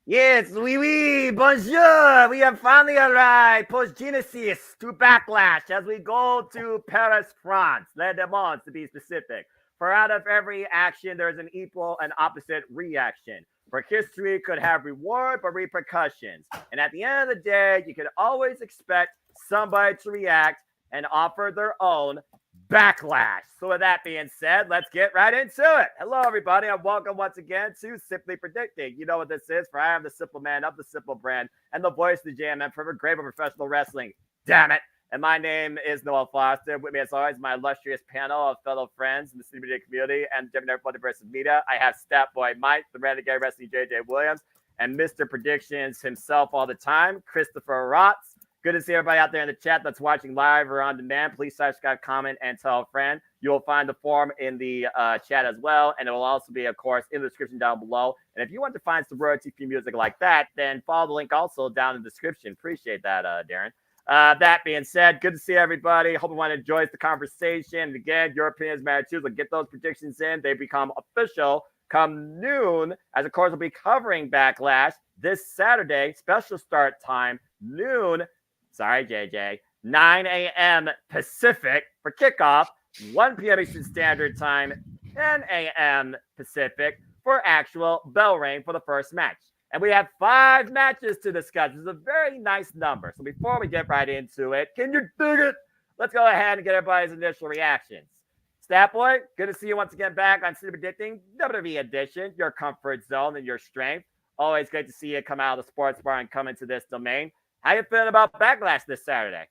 Yes, oui, bonjour. We have finally arrived post Genesis to Backlash as we go to Paris, France. Le Mans, to be specific. For out of every action, there is an equal and opposite reaction. For history could have reward but repercussions. And at the end of the day, you can always expect somebody to react and offer their own backlash. So, with that being said, let's get right into it. Hello, everybody, and welcome once again to Simply Predicting. You know what this is, for I am the simple man of the simple brand and the voice of the JMM for grave of professional wrestling. Damn it. And my name is Noel Foster. With me, as always, my illustrious panel of fellow friends in the City Media community and Gemini Multiverse Media. I have Stat Boy Mike, the Renegade Wrestling JJ Williams, and Mr. Predictions himself all the time, Christopher Rotz. Good to see everybody out there in the chat that's watching live or on demand. Please subscribe, comment, and tell a friend. You'll find the form in the chat as well, and it will also be, of course, in the description down below. And if you want to find some royalty-free music like that, then follow the link also down in the description. Appreciate that, Darren. That being said, good to see everybody. Hope everyone enjoys the conversation. And again, your opinions matter too, so get those predictions in. They become official come noon, as of course we'll be covering Backlash this Saturday. Special start time, noon. Sorry, JJ. 9 a.m. Pacific for kickoff, 1 p.m. Eastern Standard Time, 10 a.m. Pacific for actual bell ring for the first match. And we have 5 matches to discuss. It's a very nice number. So before we get right into it, can you dig it? Let's go ahead and get everybody's initial reactions. Stat Boy, good to see you once again back on City Predicting WWE Edition, your comfort zone and your strength. Always great to see you come out of the sports bar and come into this domain. How you feeling about Backlash this Saturday?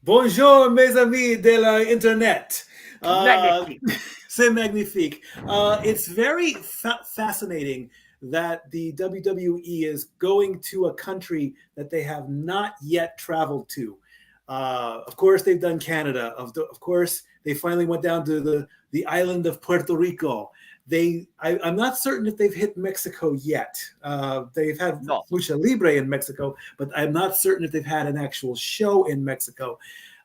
Bonjour, mes amis de la internet. Magnifique. C'est magnifique. It's very fascinating that the WWE is going to a country that they have not yet traveled to. Of course, they've done Canada. Of course, they finally went down to the island of Puerto Rico. I'm not certain if they've hit Mexico yet. They've had Lucha Libre in Mexico, but I'm not certain if they've had an actual show in Mexico.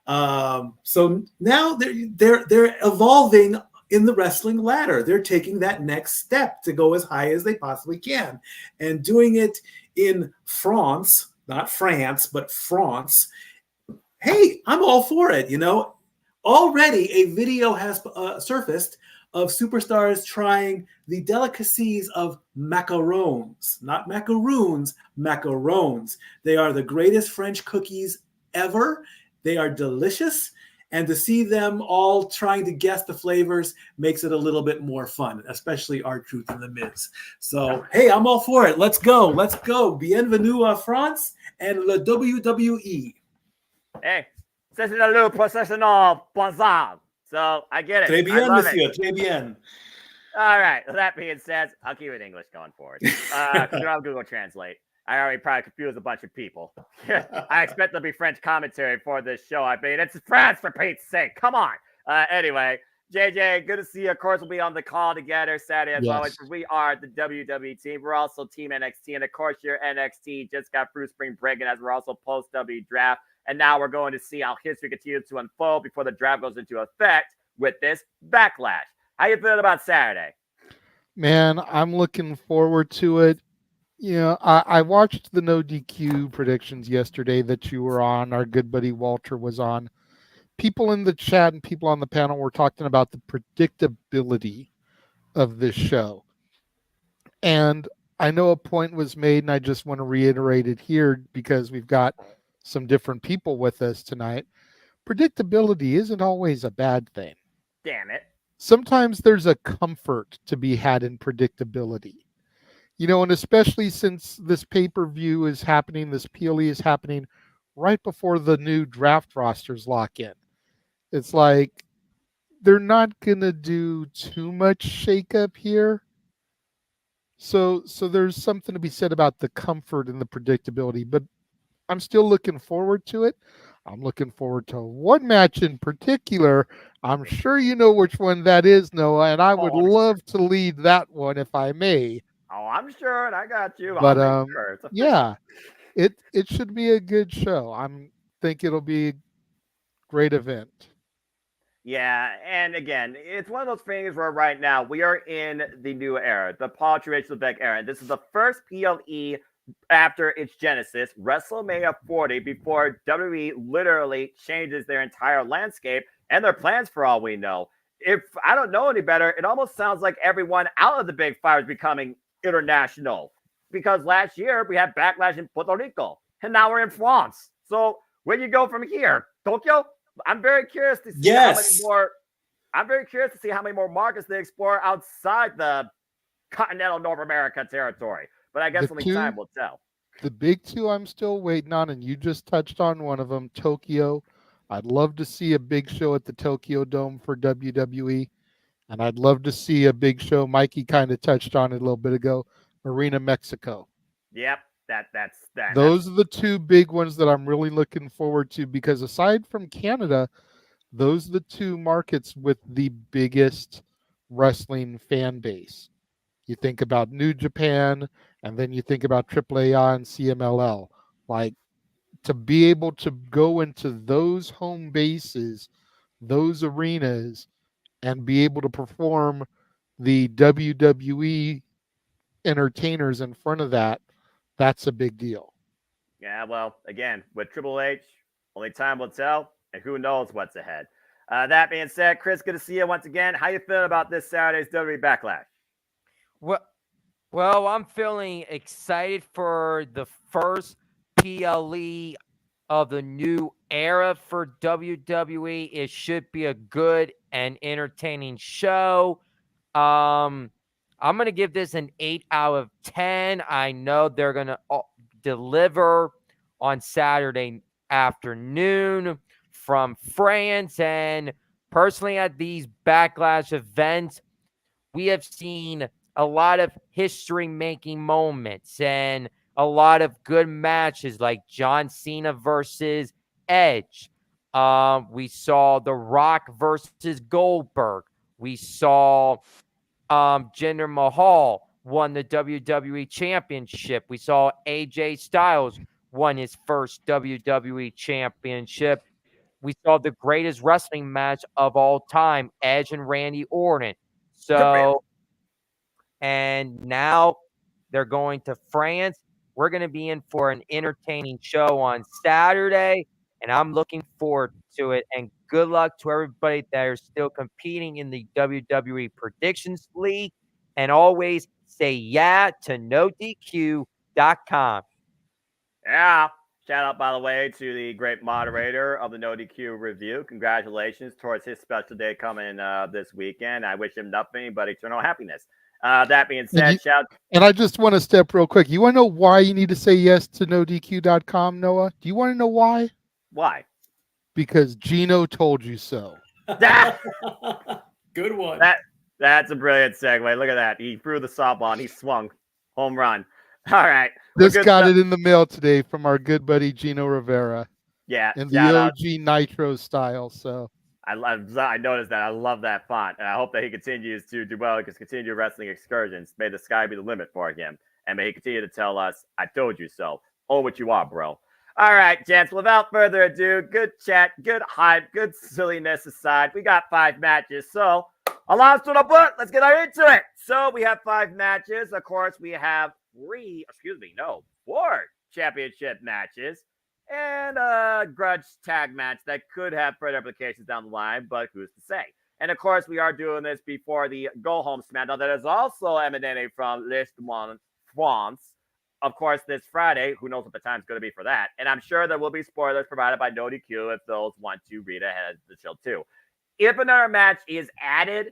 So now they're evolving in the wrestling ladder. They're taking that next step to go as high as they possibly can, and doing it in France, not France, but France. Hey, I'm all for it. You know, already a video has surfaced of superstars trying the delicacies of macarons, not macaroons, macarons. They are the greatest French cookies ever. They are delicious. And to see them all trying to guess the flavors makes it a little bit more fun, especially R-Truth and The Miz. So, hey, I'm all for it. Let's go. Let's go. Bienvenue à France and la WWE. Hey, c'est le professionnel bonsoir. So I get it. Très bien, monsieur. Très bien. All right. Well, that being said, I'll keep it English going forward. Because I'll Google Translate. I already probably confused a bunch of people. I expect there'll be French commentary for this show. I mean, it's France for Pete's sake. Come on. Anyway, JJ, good to see you. Of course, we'll be on the call together Saturday as always. We are the WWE team. We're also Team NXT. And of course, your NXT just got through spring break, and as we're also post-W draft. And now we're going to see how history continues to unfold before the draft goes into effect with this Backlash. How you feeling about Saturday? Man, I'm looking forward to it. You know, I watched the No DQ predictions yesterday that you were on. Our good buddy Walter was on. People in the chat and people on the panel were talking about the predictability of this show. And I know a point was made, and I just want to reiterate it here because we've got some different people with us tonight. Predictability isn't always a bad thing. Damn it. Sometimes there's a comfort to be had in predictability. You know, and especially since this pay-per-view is happening, this PLE is happening right before the new draft rosters lock in. It's like they're not going to do too much shakeup here. So there's something to be said about the comfort and the predictability, but I'm still looking forward to it. I'm looking forward to one match in particular. I'm sure you know which one that is, Noah, and I would love to lead that one if I may. Oh, I'm sure, and I got you. But sure. Yeah, it should be a good show. I think it'll be a great event. Yeah, and again, it's one of those things where right now we are in the new era, the Paul Beck era. This is the first PLE after its genesis, WrestleMania 40, before WWE literally changes their entire landscape and their plans for all we know. If I don't know any better, it almost sounds like everyone out of the Big Five is becoming international. Because last year we had Backlash in Puerto Rico, and now we're in France. So where do you go from here? Tokyo? I'm very curious to see how many Yes. more. I'm very curious to see how many more markets they explore outside the continental North America territory. But I guess only time will tell. The big two I'm still waiting on, and you just touched on one of them, Tokyo. I'd love to see a big show at the Tokyo Dome for WWE, and I'd love to see a big show. Mikey kind of touched on it a little bit ago, Arena Mexico. Yep, that's that. Those are the two big ones that I'm really looking forward to, because aside from Canada, those are the two markets with the biggest wrestling fan base. You think about New Japan, and then you think about AAA and CMLL. Like, to be able to go into those home bases, those arenas, and be able to perform the WWE entertainers in front of that, that's a big deal. Yeah, well, again, with Triple H, only time will tell, and who knows what's ahead. That being said, Chris, good to see you once again. How you feeling about this Saturday's WWE Backlash? Well, I'm feeling excited for the first PLE of the new era for WWE. It should be a good and entertaining show. I'm going to give this an 8 out of 10. I know they're going to deliver on Saturday afternoon from France. And personally, at these Backlash events, we have seen a lot of history-making moments and a lot of good matches, like John Cena versus Edge. We saw The Rock versus Goldberg. We saw Jinder Mahal won the WWE Championship. We saw AJ Styles won his first WWE Championship. We saw the greatest wrestling match of all time, Edge and Randy Orton. So, and now they're going to France. We're going to be in for an entertaining show on Saturday, and I'm looking forward to it. And good luck to everybody that are still competing in the WWE Predictions League. And always say yeah to NoDQ.com. Yeah. Shout out, by the way, to the great moderator of the No DQ review. Congratulations towards his special day coming this weekend. I wish him nothing but eternal happiness. That being said, and I just want to step real quick. You want to know why you need to say yes to NoDQ.com, Noah? Do you want to know why? Why? Because Gino told you so. Good one. That's a brilliant segue. Look at that. He threw the softball and he swung. Home run. All right. This got it in the mail today from our good buddy Gino Rivera. Yeah. In the OG Nitro style. So I noticed that. I love that font. And I hope that he continues to do well. He can continue wrestling excursions. May the sky be the limit for him. And may he continue to tell us, I told you so. Oh, what you are, bro. All right, gents. Without further ado, good chat, good hype, good silliness aside, we got 5 matches. So, alarms to the book. Let's get right into it. So, we have 5 matches. Of course, we have 4 championship matches and a grudge tag match that could have further implications down the line, but who's to say? And of course, we are doing this before the go home SmackDown that is also emanating from List One France. Of course, this Friday, who knows what the time's going to be for that. And I'm sure there will be spoilers provided by NoDQ if those want to read ahead of the show too. If another match is added,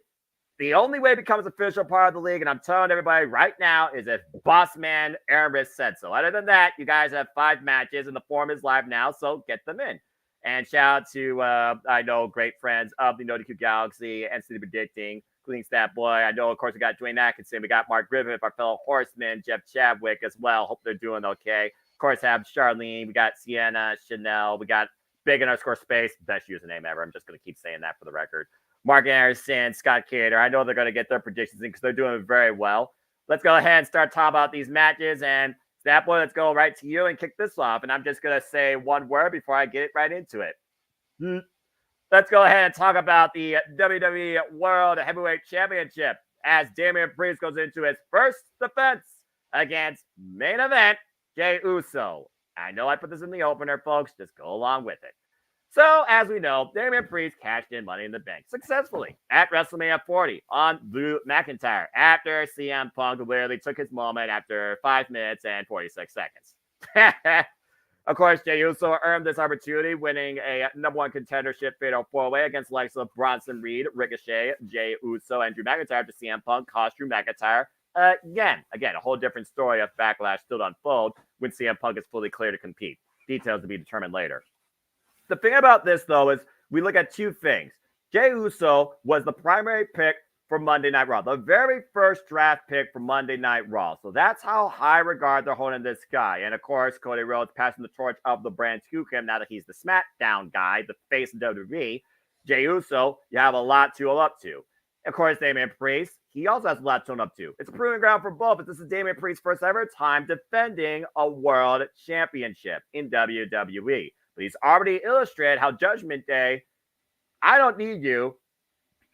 the only way it becomes official part of the league, and I'm telling everybody right now, is if boss man Aramis said so. Other than that, you guys have 5 matches, and the form is live now, so get them in. And shout out to, I know, great friends of the NoDQ Galaxy and City Predicting, including Stat Boy. I know, of course, we got Dwayne Atkinson. We got Mark Griffith, our fellow horseman, Jeff Chadwick as well. Hope they're doing okay. Of course, have Charlene. We got Sienna, Chanel. We got Big _ Space. Best username ever. I'm just going to keep saying that for the record. Mark Anderson, Scott Cater. I know they're going to get their predictions in because they're doing very well. Let's go ahead and start talking about these matches. And Stat Boy, let's go right to you and kick this off. And I'm just going to say one word before I get right into it. Let's go ahead and talk about the WWE World Heavyweight Championship as Damian Priest goes into his first defense against Main Event Jey Uso. I know I put this in the opener, folks. Just go along with it. So, as we know, Damian Priest cashed in Money in the Bank successfully at WrestleMania 40 on Drew McIntyre after CM Punk literally took his moment after 5 minutes and 46 seconds. Of course, Jey Uso earned this opportunity, winning a #1 contendership fatal 4-way against the likes of Bronson Reed, Ricochet, Jey Uso, and Drew McIntyre after CM Punk cost Drew McIntyre again, a whole different story of Backlash still to unfold when CM Punk is fully clear to compete. Details to be determined later. The thing about this, though, is we look at two things. Jey Uso was the primary pick for Monday Night Raw, the very first draft pick for Monday Night Raw. So that's how high regard they're holding this guy. And of course, Cody Rhodes passing the torch of the brand to him now that he's the SmackDown guy, the face of WWE. Jey Uso, you have a lot to hold up to. Of course, Damian Priest, he also has a lot to hold up to. It's a proving ground for both. This is Damian Priest's first ever time defending a world championship in WWE. But he's already illustrated how Judgment Day, I don't need you,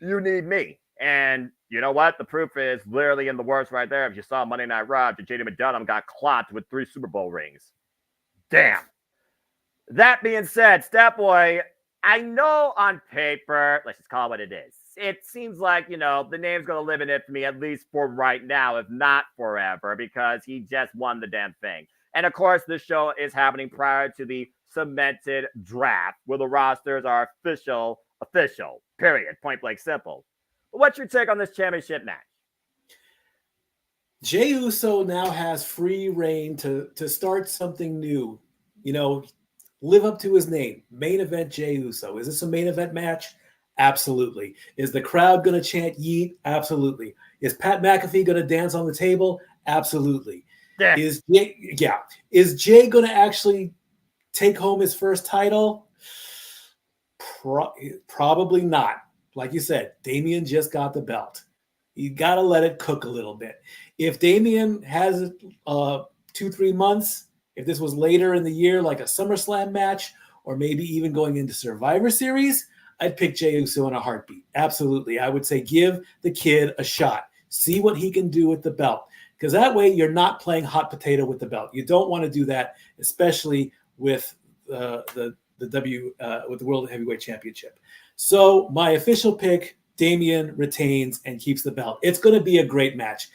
you need me. And you know what? The proof is literally in the words right there. If you saw Monday Night Raw, JD McDonough got clocked with 3 Super Bowl rings. Damn. That being said, Stat Boy, I know on paper, let's just call it what it is. It seems like, the name's going to live in infamy, at least for right now, if not forever, because he just won the damn thing. And of course, this show is happening prior to the cemented draft, where the rosters are official, period, point blank simple. What's your take on this championship match? Jey Uso now has free reign to start something new. Live up to his name. Main event Jey Uso. Is this a main event match? Absolutely. Is the crowd going to chant yeet? Absolutely. Is Pat McAfee going to dance on the table? Absolutely. Yeah. Is Jey going to actually take home his first title? Probably not. Like you said, Damian just got the belt. You got to let it cook a little bit. If Damian has 2-3 months, if this was later in the year, like a SummerSlam match, or maybe even going into Survivor Series, I'd pick Jey Uso in a heartbeat. Absolutely. I would say give the kid a shot. See what he can do with the belt. Because that way you're not playing hot potato with the belt. You don't want to do that, especially with the World Heavyweight Championship. So my official pick, Damian retains and keeps the belt. It's going to be a great match.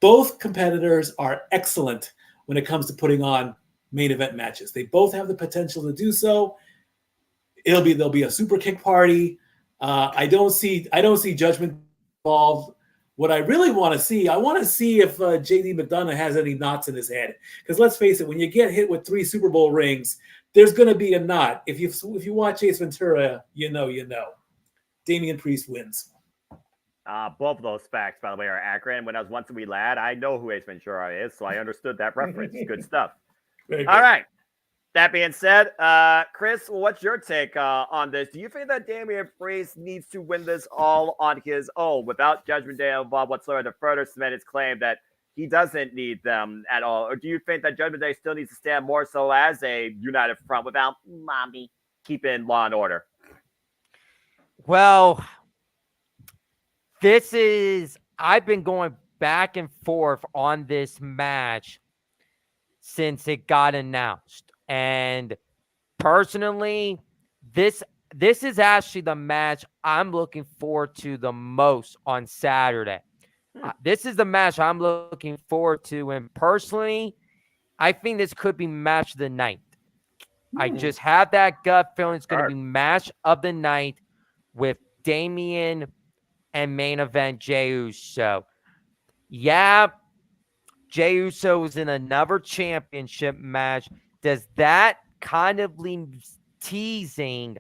Both competitors are excellent when it comes to putting on main event matches. They both have the potential to do so. There'll be a super kick party. I don't see Judgment involved. What I really want to see, I want to see if JD McDonough has any knots in his head. Because let's face it, when you get hit with 3 Super Bowl rings, there's going to be a knot. If you watch Ace Ventura, you know. Damian Priest wins. Both of those facts, by the way, are accurate. And when I was once a wee lad, I know who Ace Ventura is, so I understood that reference. Good stuff. Very good. All right. That being said, Chris, what's your take on this? Do you think that Damian Priest needs to win this all on his own without Judgment Day involved whatsoever to further cement his claim that he doesn't need them at all? Or do you think that Judgment Day still needs to stand more so as a united front without mommy keeping law and order? Well, I've been going back and forth on this match since it got announced. And personally, this is actually the match I'm looking forward to the most on Saturday. This is the match I'm looking forward to. And personally, I think this could be match of the night. I just have that gut feeling it's going to be match of the night with Damian and main event Jey Uso. Yeah, Jey Uso was in another championship match. Does that kind of leave teasing,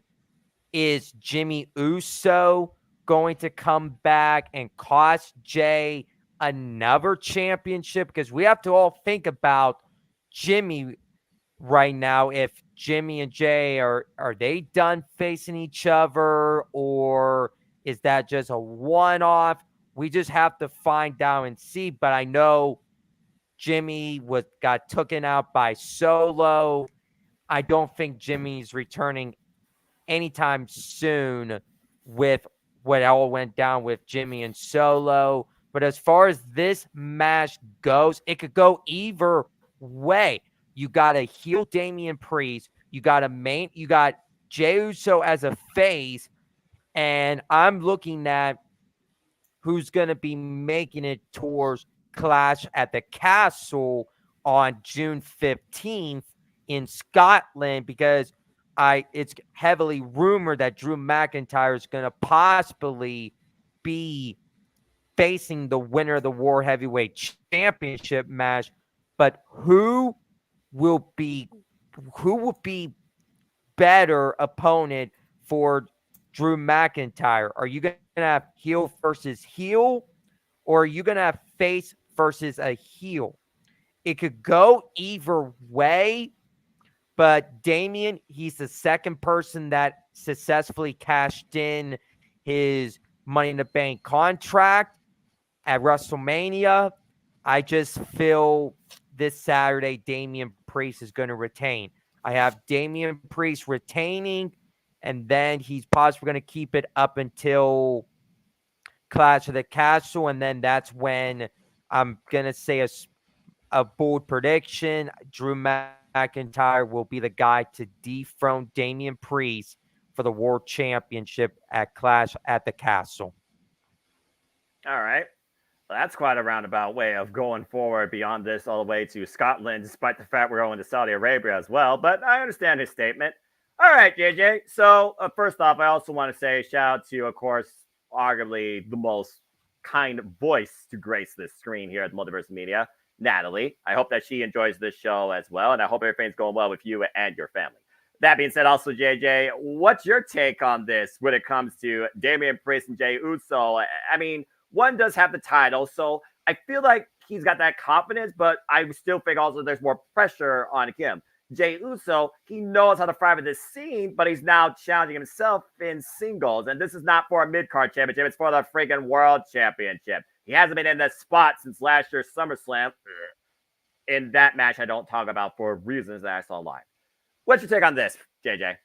is Jimmy Uso going to come back and cost Jey another championship? Because we have to all think about Jimmy right now. If Jimmy and Jey are they done facing each other, or is that just a one-off? We just have to find out and see. But I know Jimmy got taken out by Solo. I don't think Jimmy's returning anytime soon with what all went down with Jimmy and Solo. But as far as this match goes, it could go either way. You got a heel Damian Priest. You got Jey Uso as a face. And I'm looking at who's going to be making it towards Clash at the Castle on June 15th in Scotland, because it's heavily rumored that Drew McIntyre is going to possibly be facing the winner of the War Heavyweight Championship match. But who will be better opponent for Drew McIntyre? Are you going to have heel versus heel, or are you going to have face versus a heel? It could go either way, but Damian, he's the second person that successfully cashed in his Money in the Bank contract at WrestleMania. I just feel this Saturday Damian Priest is going to retain. I have Damian Priest retaining, and then he's possibly going to keep it up until Clash of the Castle, and then that's when I'm going to say a bold prediction. Drew McIntyre will be the guy to dethrone Damian Priest for the World Championship at Clash at the Castle. All right. Well, that's quite a roundabout way of going forward beyond this all the way to Scotland, despite the fact we're going to Saudi Arabia as well. But I understand his statement. All right, JJ. So first off, I also want to say shout out to, of course, arguably the most kind voice to grace this screen here at Multiverse Media, Natalie. I hope that she enjoys this show as well, and I hope everything's going well with you and your family. That being said, also, JJ, what's your take on this when it comes to Damian Priest and Jey Uso? I mean, one does have the title, so I feel like he's got that confidence, but I still think also there's more pressure on him. Jey Uso, he knows how to thrive in this scene, but he's now challenging himself in singles, and this is not for a mid-card championship, it's for the freaking world championship. He hasn't been in this spot since last year's SummerSlam. In that match, I don't talk about for reasons that I saw live. What's your take on this, JJ?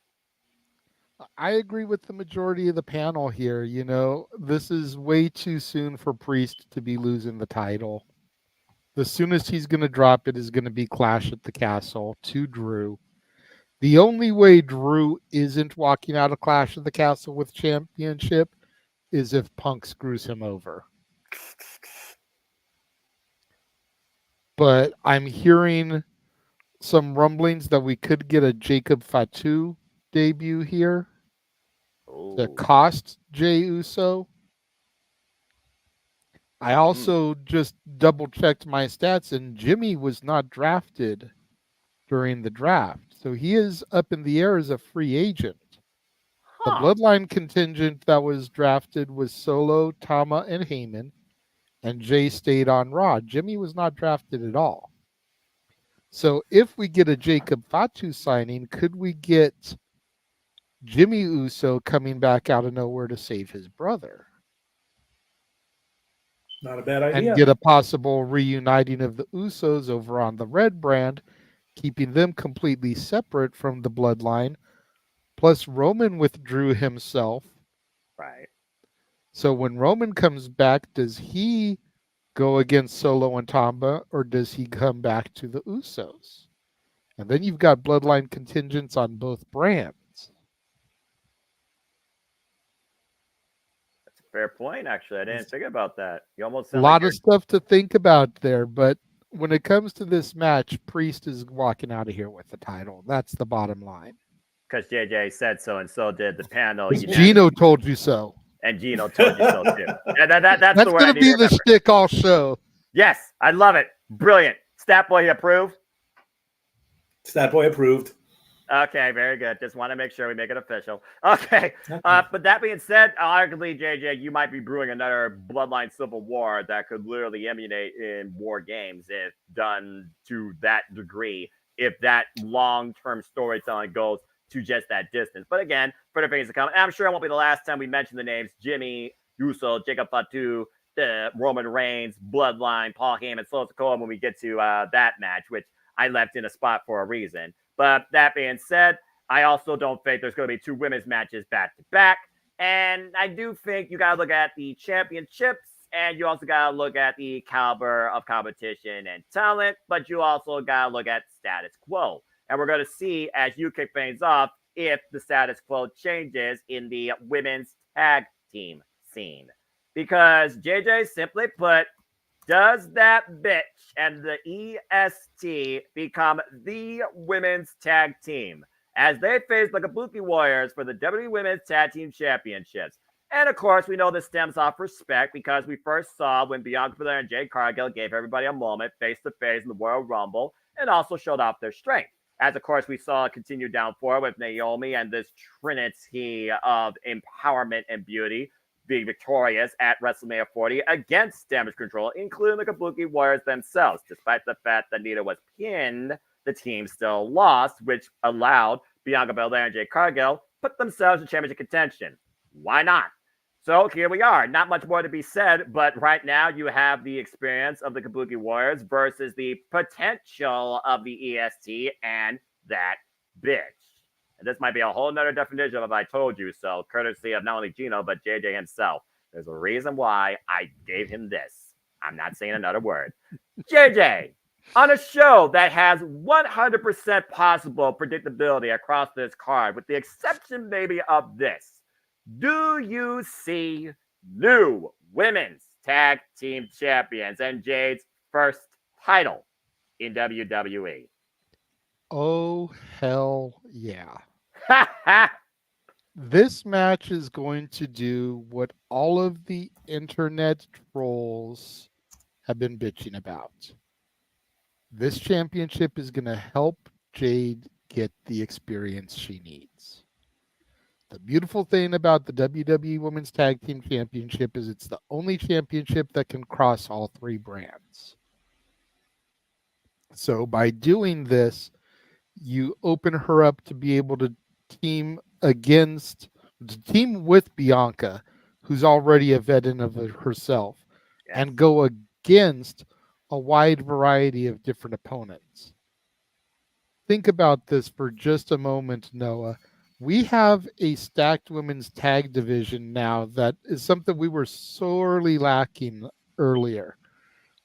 I agree with the majority of the panel here. You know, this is way too soon for Priest to be losing the title. The soonest he's going to drop it is going to be Clash at the Castle to Drew. The only way Drew isn't walking out of Clash at the Castle with championship is if Punk screws him over. But I'm hearing some rumblings that we could get a Jacob Fatu debut here to cost Jey Uso. I also just double checked my stats, and Jimmy was not drafted during the draft. So he is up in the air as a free agent. The Bloodline contingent that was drafted was Solo, Tama, and Heyman, and Jay stayed on Raw. Jimmy was not drafted at all. So if we get a Jacob Fatu signing, could we get Jimmy Uso coming back out of nowhere to save his brother? Not a bad idea. And get a possible reuniting of the Usos over on the Red brand, keeping them completely separate from the Bloodline. Plus, Roman withdrew himself. Right. So when Roman comes back, does he go against Solo and Tama, or does he come back to the Usos? And then you've got Bloodline contingents on both brands. That's a fair point, actually. I didn't think about that. You almost A lot of stuff to think about there, but when it comes to this match, Priest is walking out of here with the title. That's the bottom line. Because JJ said so, and so did the panel. Gino told you so. And Gino told you so, too. That's the word going to be the shtick all show. Yes, I love it. Brilliant. Statboy approved? Statboy approved. Okay, very good. Just want to make sure we make it official. Okay. But that being said, arguably, JJ, you might be brewing another Bloodline Civil War that could literally emulate in War Games if done to that degree, if that long-term storytelling goes to just that distance. But again, for the things to come, and I'm sure it won't be the last time we mention the names Jimmy Uso, Jacob Fatu, the Roman Reigns, Bloodline, Paul Heyman, Solo Sikoa when we get to that match, which I left in a spot for a reason. But that being said, I also don't think there's going to be two women's matches back to back. And I do think you got to look at the championships and you also got to look at the caliber of competition and talent, but you also got to look at status quo. And we're going to see as you kick things off if the status quo changes in the women's tag team scene. Because JJ, simply put, does that bitch and the EST become the women's tag team as they face the Kabuki Warriors for the WWE Women's Tag Team Championships? And of course, we know this stems off respect because we first saw when Bianca Belair and Jade Cargill gave everybody a moment face to face in the Royal Rumble and also showed off their strength. As of course, we saw continue down forward with Naomi and this trinity of empowerment and beauty being victorious at WrestleMania 40 against Damage Control, including the Kabuki Warriors themselves. Despite the fact that Nita was pinned, the team still lost, which allowed Bianca Belair and Jade Cargill put themselves in championship contention. Why not? So here we are. Not much more to be said, but right now you have the experience of the Kabuki Warriors versus the potential of the EST and that bitch. And this might be a whole nother definition of I told you so, courtesy of not only Gino, but JJ himself. There's a reason why I gave him this. I'm not saying another word. JJ, on a show that has 100% possible predictability across this card, with the exception maybe of this, do you see new women's tag team champions and Jade's first title in WWE? Oh, hell yeah. This match is going to do what all of the internet trolls have been bitching about. This championship is going to help Jade get the experience she needs. The beautiful thing about the WWE Women's Tag Team Championship is it's the only championship that can cross all three brands. So by doing this, you open her up to be able to team with Bianca, who's already a veteran of herself, and go against a wide variety of different opponents. Think about this for just a moment, Noah. We have a stacked women's tag division now that is something we were sorely lacking earlier.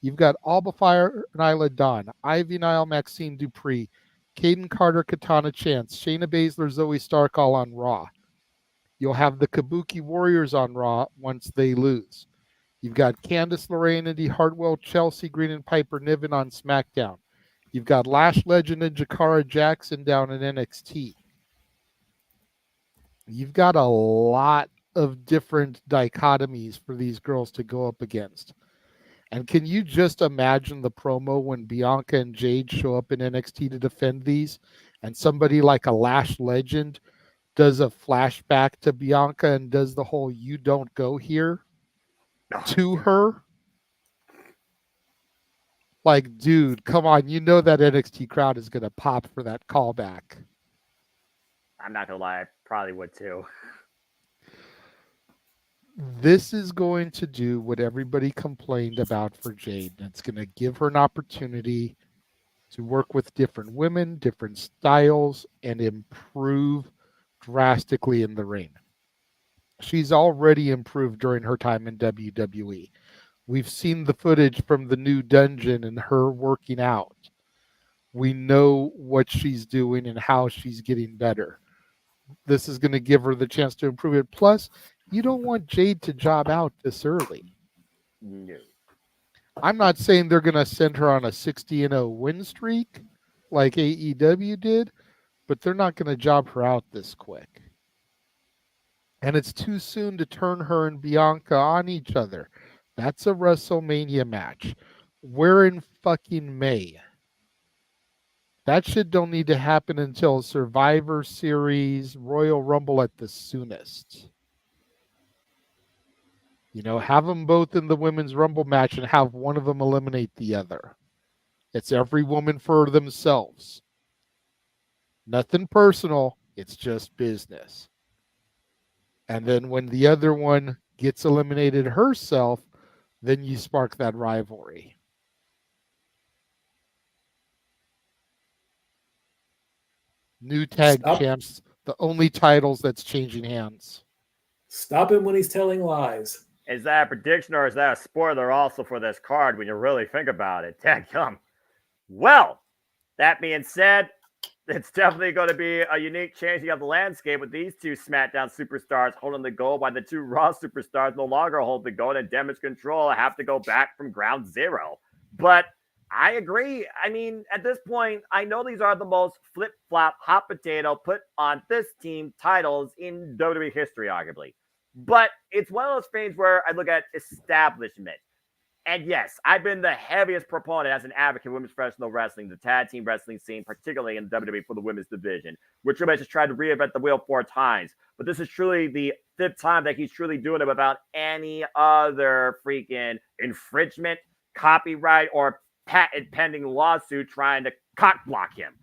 You've got Alba Fire, Nyla Dawn, Ivy Nile, Maxine Dupree, Caden Carter, Katana Chance, Shayna Baszler, Zoe Stark all on Raw. You'll have the Kabuki Warriors on Raw once they lose. You've got Candice LeRae, Indy Hartwell, Chelsea Green, and Piper Niven on SmackDown. You've got Lash Legend and Jakara Jackson down in NXT. You've got a lot of different dichotomies for these girls to go up against. And can you just imagine the promo when Bianca and Jade show up in NXT to defend these, and somebody like a Lash Legend does a flashback to Bianca and does the whole "you don't go here" to her? Like, dude, come on. You know that NXT crowd is going to pop for that callback. I'm not going to lie. I probably would too. This is going to do what everybody complained about for Jade. It's going to give her an opportunity to work with different women, different styles, and improve drastically in the ring. She's already improved during her time in WWE. We've seen the footage from the new dungeon and her working out. We know what she's doing and how she's getting better. This is going to give her the chance to improve it. Plus, you don't want Jade to job out this early. No. I'm not saying they're going to send her on a 60-0 win streak like AEW did, but they're not going to job her out this quick. And it's too soon to turn her and Bianca on each other. That's a WrestleMania match. We're in fucking May. That shit don't need to happen until Survivor Series, Royal Rumble at the soonest. You know, have them both in the Women's Rumble match and have one of them eliminate the other. It's every woman for themselves. Nothing personal. It's just business. And then when the other one gets eliminated herself, then you spark that rivalry. New tag champs, the only titles that's changing hands. Stop him when he's telling lies. Is that a prediction or is that a spoiler also for this card when you really think about it? Dadgum. Well, that being said, it's definitely going to be a unique changing of the landscape with these two SmackDown superstars holding the gold, while the two Raw superstars no longer hold the gold, and Damage Control have to go back from ground zero. But I agree. I mean, at this point, I know these are the most flip-flop, hot potato put on this team titles in WWE history, arguably. But it's one of those things where I look at establishment. And yes, I've been the heaviest proponent as an advocate of women's professional wrestling, the tag team wrestling scene, particularly in WWE for the women's division, where Triple H has tried to reinvent the wheel 4 times. But this is truly the 5th time that he's truly doing it without any other freaking infringement, copyright, or patent pending lawsuit trying to cock block him.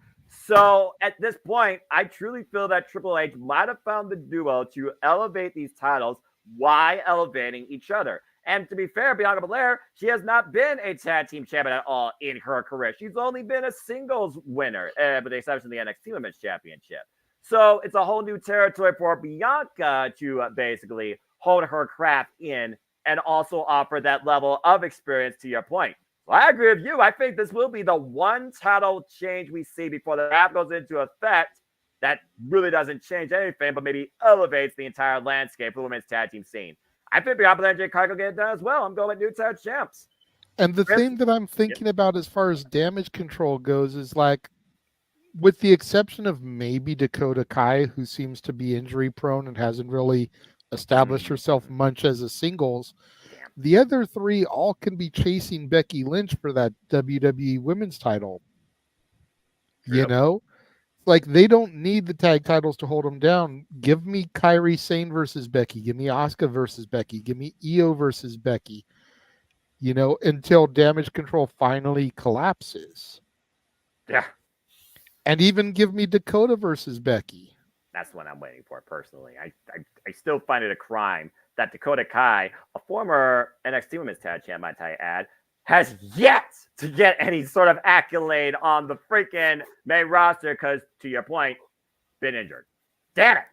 So at this point, I truly feel that Triple H might have found the duo to elevate these titles while elevating each other. And to be fair, Bianca Belair, she has not been a tag team champion at all in her career. She's only been a singles winner, with the exception of the NXT Women's Championship. So it's a whole new territory for Bianca to basically hold her craft in and also offer that level of experience, to your point. So I agree with you. I think this will be the one title change we see before the draft goes into effect that really doesn't change anything, but maybe elevates the entire landscape for the women's tag team scene. I think Bianca Belair and Jade Cargill get it done as well. I'm going with new tag champs. And the thing that I'm thinking about as far as Damage Control goes is, like, with the exception of maybe Dakota Kai, who seems to be injury prone and hasn't really established herself much as a singles, the other 3 all can be chasing Becky Lynch for that WWE Women's title. You know? Like, they don't need the tag titles to hold them down. Give me Kairi Sane versus Becky. Give me Asuka versus Becky. Give me Io versus Becky. You know, until Damage Control finally collapses. Yeah. And even give me Dakota versus Becky. That's what I'm waiting for, personally. I still find it a crime that Dakota Kai, a former NXT Women's Tag Champ, might I add, has yet to get any sort of accolade on the freaking main roster because, to your point, been injured. Damn it.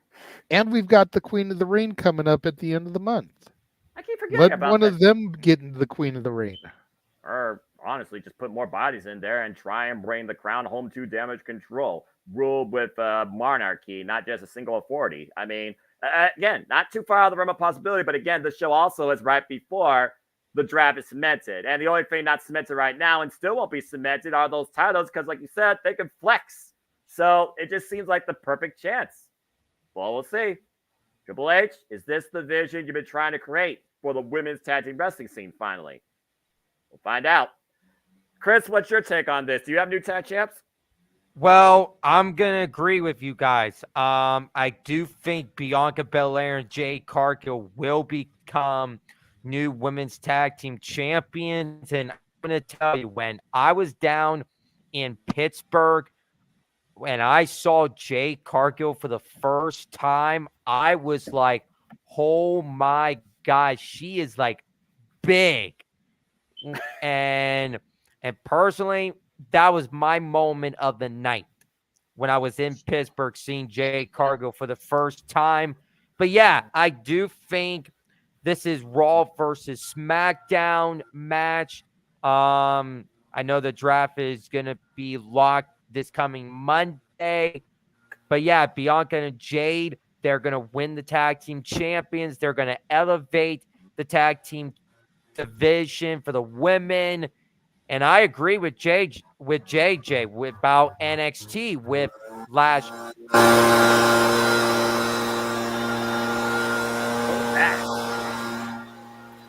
And we've got the Queen of the Ring coming up at the end of the month. I keep forgetting about Let one of them get into the Queen of the Ring. Or honestly, just put more bodies in there and try and bring the crown home to Damage Control. Ruled with monarchy, not just a single authority. I mean, again, not too far out of the realm of possibility, but again, the show also is right before the draft is cemented. And the only thing not cemented right now and still won't be cemented are those titles because, like you said, they can flex. So it just seems like the perfect chance. Well, we'll see. Triple H, is this the vision you've been trying to create for the women's tag team wrestling scene finally? We'll find out. Chris, what's your take on this? Do you have new tag champs? Well, I'm going to agree with you guys. I do think Bianca Belair and Jade Cargill will become new women's tag team champions. And I'm going to tell you, when I was down in Pittsburgh, when I saw Jade Cargill for the first time, I was like, oh my God, she is like big. And personally, that was my moment of the night when I was in Pittsburgh seeing Jade Cargill for the first time. But yeah, I do think this is Raw versus SmackDown match. I know the draft is going to be locked this coming Monday. But yeah, Bianca and Jade, they're going to win the tag team champions. They're going to elevate the tag team division for the women. And I agree with JJ about NXT with last.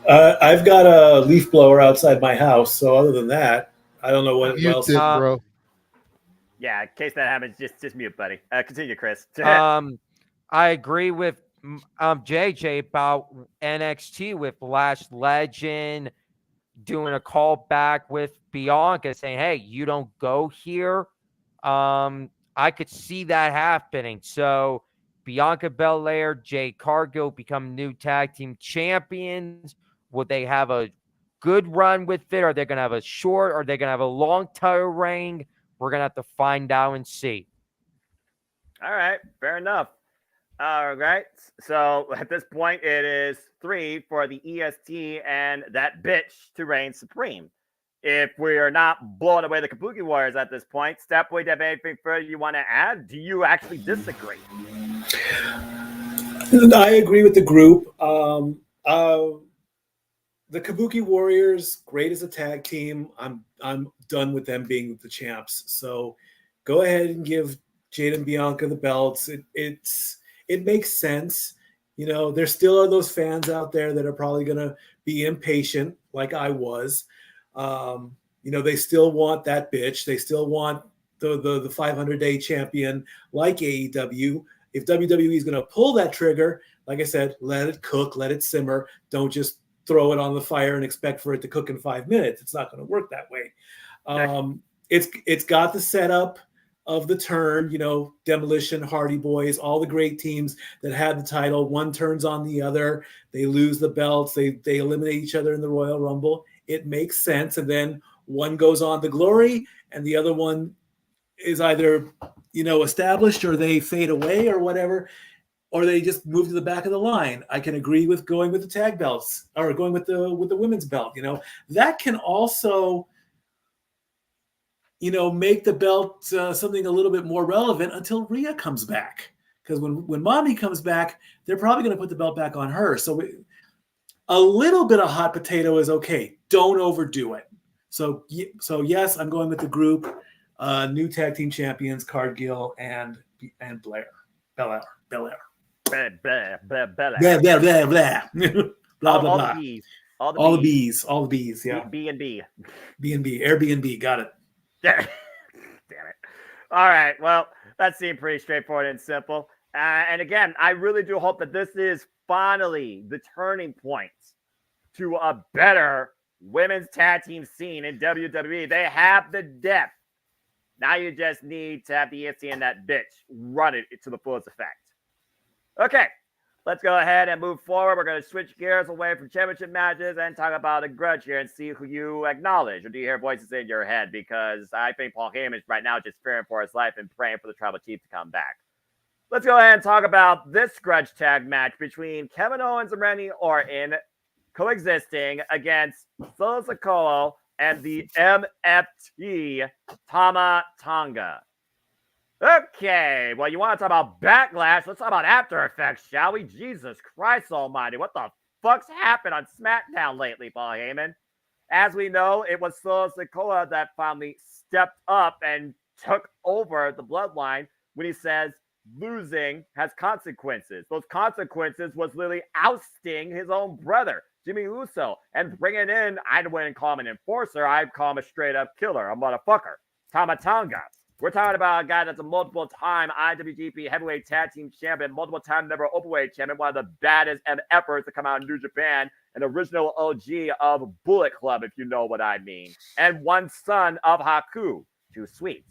I've got a leaf blower outside my house, so other than that, I don't know what else. Did, bro. Yeah, in case that happens, just mute, buddy. Continue, Chris. I agree with JJ about NXT with Lash Legend doing a call back with Bianca saying, hey, you don't go here. I could see that happening. So Bianca Belair, Jade Cargill become new tag team champions. Will they have a good run with it? Are they going to have a short? Are they going to have a long title reign? We're going to have to find out and see. All right, fair enough. All right. So at this point, it is 3 for the EST and that bitch to reign supreme. If we are not blowing away the Kabuki Warriors at this point, Stepboy, do you have anything further you want to add? Do you actually disagree? I agree with the group. The Kabuki Warriors, great as a tag team. I'm done with them being the champs. So go ahead and give Jade and Bianca the belts. It makes sense. You know, there still are those fans out there that are probably gonna be impatient, like I was. You know, they still want that bitch. They still want the 500-day champion like AEW. If WWE is gonna pull that trigger, like I said, let it cook, let it simmer. Don't just throw it on the fire and expect for it to cook in 5 minutes. It's not going to work that way. It's got the setup of the turn, you know, Demolition, Hardy Boys, all the great teams that had the title. One turns on the other. They lose the belts. They eliminate each other in the Royal Rumble. It makes sense. And then one goes on to glory and the other one is either, you know, established or they fade away or whatever, or they just move to the back of the line. I can agree with going with the tag belts or going with the women's belt. You know, that can also, you know, make the belt something a little bit more relevant until Rhea comes back. Because when Mommy comes back, they're probably going to put the belt back on her. So a little bit of hot potato is okay. Don't overdo it. So yes, I'm going with the group. New tag team champions, Cargill and Belair. Blah, blah, blah, blah. Blah, blah, blah, blah. Blah, blah, All blah. the bees. All the bees, yeah. B and B. B&B, Airbnb, got it. Damn it. All right. Well, that seemed pretty straightforward and simple. And again, I really do hope that this is finally the turning point to a better women's tag team scene in WWE. They have the depth. Now you just need to have the EST and that bitch run it to the fullest effect. Okay, let's go ahead and move forward. We're going to switch gears away from championship matches and talk about a grudge here and see who you acknowledge. Or do you hear voices in your head? Because I think Paul Heyman is right now just fearing for his life and praying for the Tribal Chief to come back. Let's go ahead and talk about this grudge tag match between Kevin Owens and Randy Orton coexisting against Solo Sikoa and the MFT Tama Tonga. Okay, well, you want to talk about Backlash? Let's talk about After Effects, shall we? Jesus Christ almighty, what the fuck's happened on SmackDown lately, Paul Heyman? As we know, it was Solo Sikoa that finally stepped up and took over the bloodline when he says losing has consequences. Those consequences was literally ousting his own brother, Jimmy Uso, and bringing in, I wouldn't call him an enforcer, I'd call him a straight-up killer, a motherfucker, Tama Tonga. We're talking about a guy that's a multiple-time IWGP Heavyweight Tag Team Champion, multiple-time never Openweight Champion, one of the baddest efforts to come out in New Japan, an original OG of Bullet Club, if you know what I mean, and one son of Haku. Too sweet.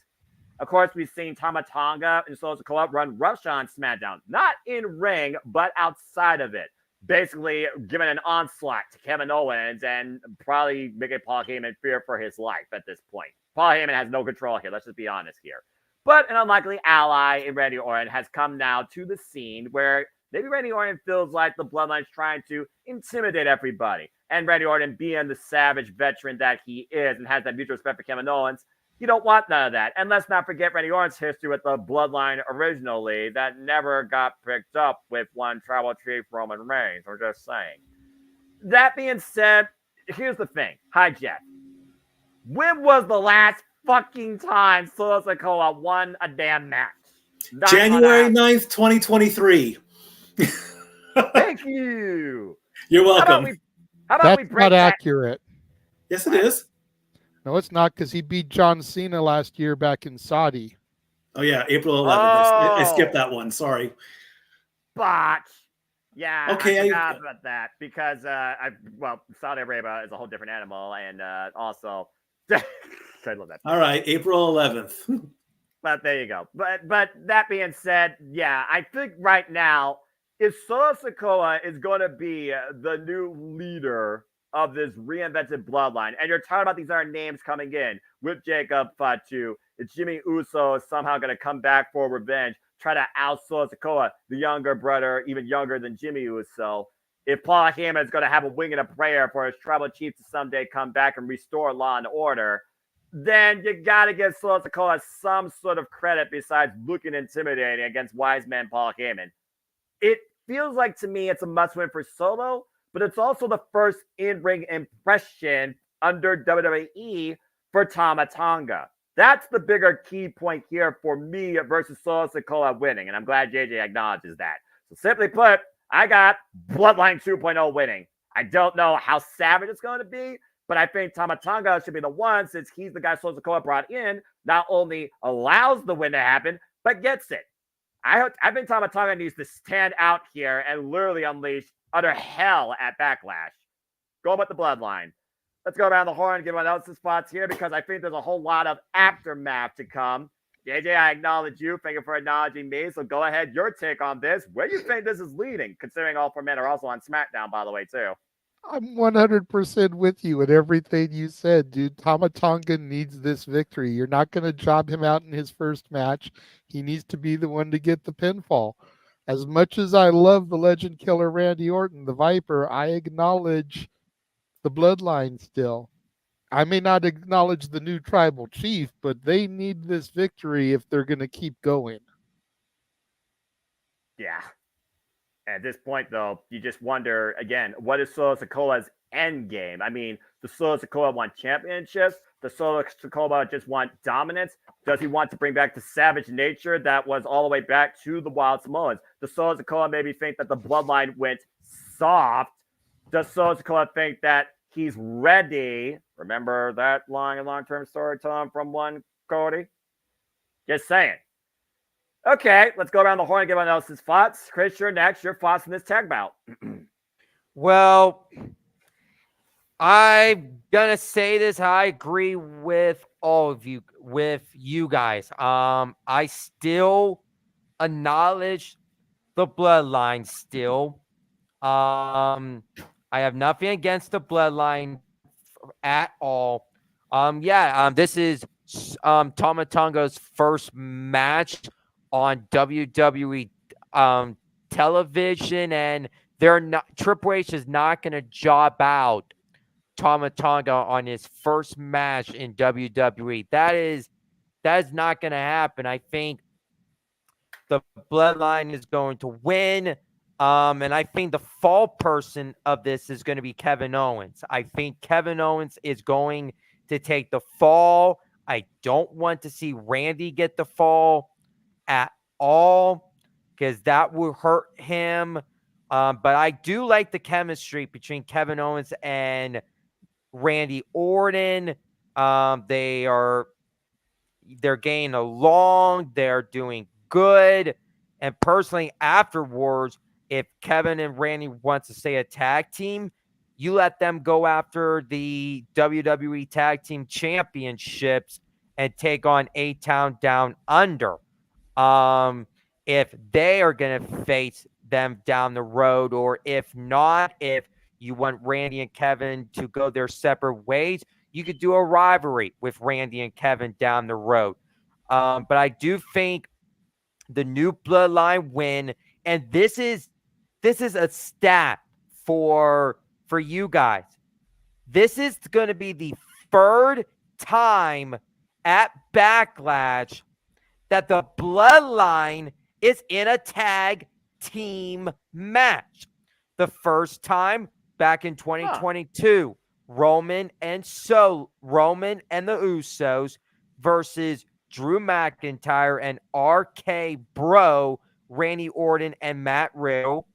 Of course, we've seen Tama Tonga and Solo Sikoa run Rush on SmackDown, not in ring, but outside of it. Basically giving an onslaught to Kevin Owens and probably making Paul Heyman fear for his life at this point. Paul Heyman has no control here. Let's just be honest here. But an unlikely ally in Randy Orton has come now to the scene where maybe Randy Orton feels like the Bloodline's trying to intimidate everybody. And Randy Orton, being the savage veteran that he is and has that mutual respect for Kevin Owens, you don't want none of that. And let's not forget Randy Orton's history with the Bloodline originally that never got picked up with one Tribal Chief Roman Reigns. We're just saying. That being said, here's the thing. Hi, Jeff. When was the last fucking time Solo Sikoa won a damn match? January 9th, 2023. Thank you. You're welcome. How about That's we break not that? accurate. Yes, it is. No, it's not, because he beat John Cena last year back in Saudi. Oh, yeah, April 11th. I skipped that one. Sorry. Botch. Yeah, okay, I forgot about that because, Saudi Arabia is a whole different animal. And also, I love that. All right, April 11th. But there you go. But that being said, yeah, I think right now, if Solo Sikoa is going to be the new leader of this reinvented bloodline. And you're talking about these other names coming in with Jacob Fatu. It's Jimmy Uso somehow going to come back for revenge, try to oust Solo Sikoa, the younger brother, even younger than Jimmy Uso. If Paul Heyman is going to have a wing and a prayer for his tribal chief to someday come back and restore law and order, then you got to give Solo Sikoa some sort of credit besides looking intimidating against wise man Paul Heyman. It feels like to me it's a must win for Solo, but it's also the first in-ring impression under WWE for Tama Tonga. That's the bigger key point here for me versus Solo Sikoa winning, and I'm glad JJ acknowledges that. So simply put, I got Bloodline 2.0 winning. I don't know how savage it's going to be, but I think Tama Tonga should be the one, since he's the guy Solo Sikoa brought in, not only allows the win to happen, but gets it. I think Tama Tonga needs to stand out here and literally unleash utter hell at Backlash. Go with the Bloodline. Let's go around the horn and give everyone else's spots here, because I think there's a whole lot of aftermath to come. JJ, I acknowledge you. Thank you for acknowledging me. So go ahead, your take on this. Where do you think this is leading, considering all four men are also on SmackDown, by the way, too? I'm 100% with you in everything you said, dude. Tama Tonga needs this victory. You're not going to job him out in his first match. He needs to be the one to get the pinfall. As much as I love the legend killer Randy Orton, the Viper, I acknowledge the bloodline still. I may not acknowledge the new tribal chief, but they need this victory if they're going to keep going. Yeah. At this point, though, you just wonder, again, what is Solo Sikoa's end game? I mean, does Solo Sikoa want championships? Does Solo Sikoa just want dominance? Does he want to bring back the savage nature that was all the way back to the Wild Samoans? Does Solo Sikoa maybe think that the bloodline went soft? Does Solo Sikoa think that he's ready? Remember that long-term storytelling from one Cody? Just saying. Okay, let's go around the horn and give everyone else's thoughts. Chris, you're next. Your thoughts on this tag bout. Well, I'm gonna say this. I agree with all of you, guys. I still acknowledge the bloodline still. I have nothing against the bloodline at all. This is Tama Tonga's first match on WWE television, and Triple H is not going to job out Tama Tonga on his first match in WWE. That is not going to happen. I think the bloodline is going to win. And I think the fall person of this is going to be Kevin Owens. I think Kevin Owens is going to take the fall. I don't want to see Randy get the fall at all, because that will hurt him. But I do like the chemistry between Kevin Owens and Randy Orton. They're getting along. They're doing good. And personally, afterwards, if Kevin and Randy wants to stay a tag team, you let them go after the WWE Tag Team Championships and take on A-Town Down Under. If they are going to face them down the road, or if not, if you want Randy and Kevin to go their separate ways, you could do a rivalry with Randy and Kevin down the road. But I do think the new bloodline win, and this is a stat for you guys. This is going to be the third time at Backlash that the bloodline is in a tag team match. The first time back in 2022, Roman and the Usos versus Drew McIntyre and RK Bro, Randy Orton and Matt Riddle.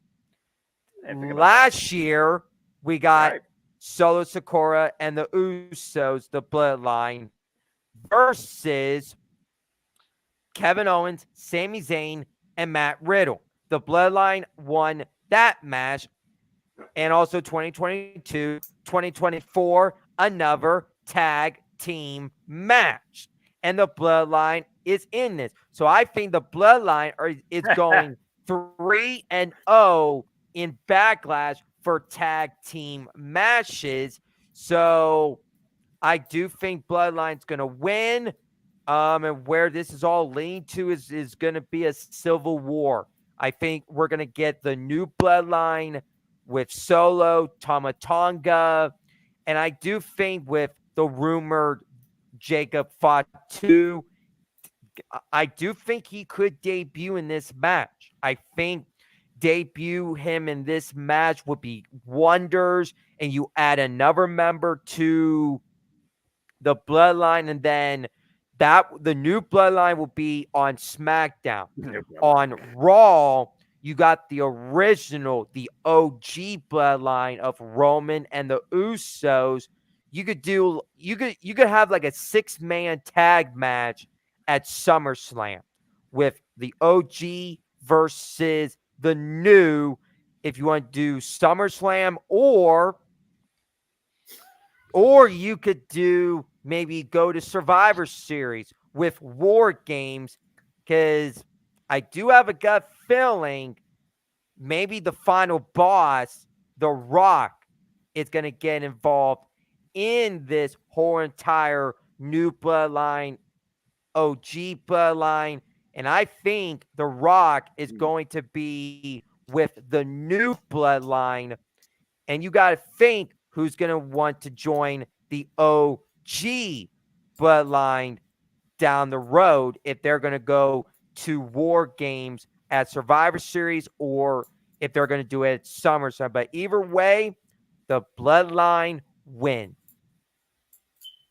Last year, we got Solo Sikoa and the Usos, the bloodline, versus Kevin Owens, Sami Zayn, and Matt Riddle. The bloodline won that match. And also 2022, 2024, another tag team match. And the bloodline is in this. So I think the bloodline is going 3-0 in Backlash for tag team matches. So I do think Bloodline's going to win. And where this is all leading to is going to be a civil war. I think we're going to get the new Bloodline with Solo, Tama Tonga, and I do think with the rumored Jacob Fatu, I do think he could debut in this match. I think debut him in this match would be wonders, and you add another member to the Bloodline, and then the new Bloodline will be on SmackDown. On Raw, you got the original, the OG Bloodline of Roman and the Usos. You could have like a 6-man tag match at SummerSlam with the OG versus the new, if you want to do SummerSlam, or you could do maybe go to Survivor Series with War Games, because I do have a gut feeling maybe the final boss, The Rock, is going to get involved in this whole entire new Bloodline, OG Bloodline. And I think The Rock is going to be with the new Bloodline. And you got to think who's going to want to join the OG Bloodline down the road if they're going to go to War Games at Survivor Series, or if they're going to do it at SummerSlam. But either way, the Bloodline win.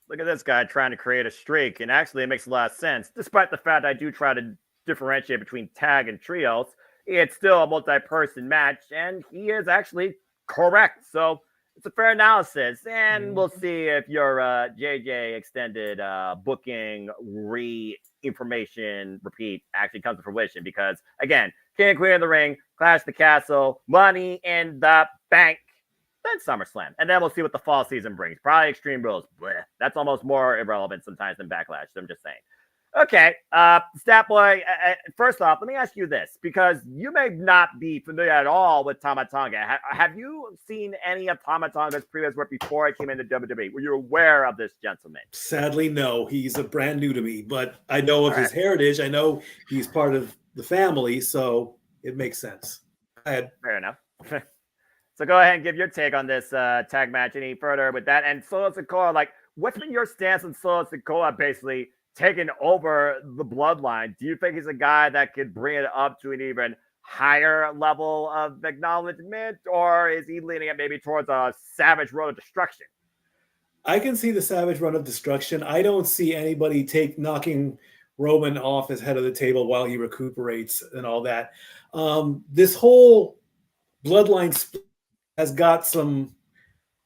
Look at this guy trying to create a streak, and actually it makes a lot of sense. Despite the fact I do try to differentiate between tag and trios, it's still a multi-person match, and he is actually correct. So it's a fair analysis, and we'll see if your JJ extended booking information repeat actually comes to fruition. Because again, King and Queen of the Ring, Clash of the Castle, Money in the Bank, then SummerSlam, and then we'll see what the fall season brings. Probably Extreme Rules. Blech. That's almost more irrelevant sometimes than Backlash. So I'm just saying. Okay, Stat Boy, first off, let me ask you this, because you may not be familiar at all with Tama Tonga. Have you seen any of Tama Tonga's previous work before I came into WWE? Were you aware of this gentleman? Sadly, no. He's a brand new to me, but I know of his heritage. I know he's part of the family, so it makes sense. Go ahead. Fair enough. So go ahead and give your take on this tag match any further with that. And Solo Sikoa, like, what's been your stance on Solo Sikoa basically taking over the Bloodline? Do you think he's a guy that could bring it up to an even higher level of acknowledgement, or is he leaning it maybe towards a savage road of destruction? I can see the savage run of destruction. I don't see anybody knocking Roman off his head of the table while he recuperates and all that. This whole Bloodline split has got some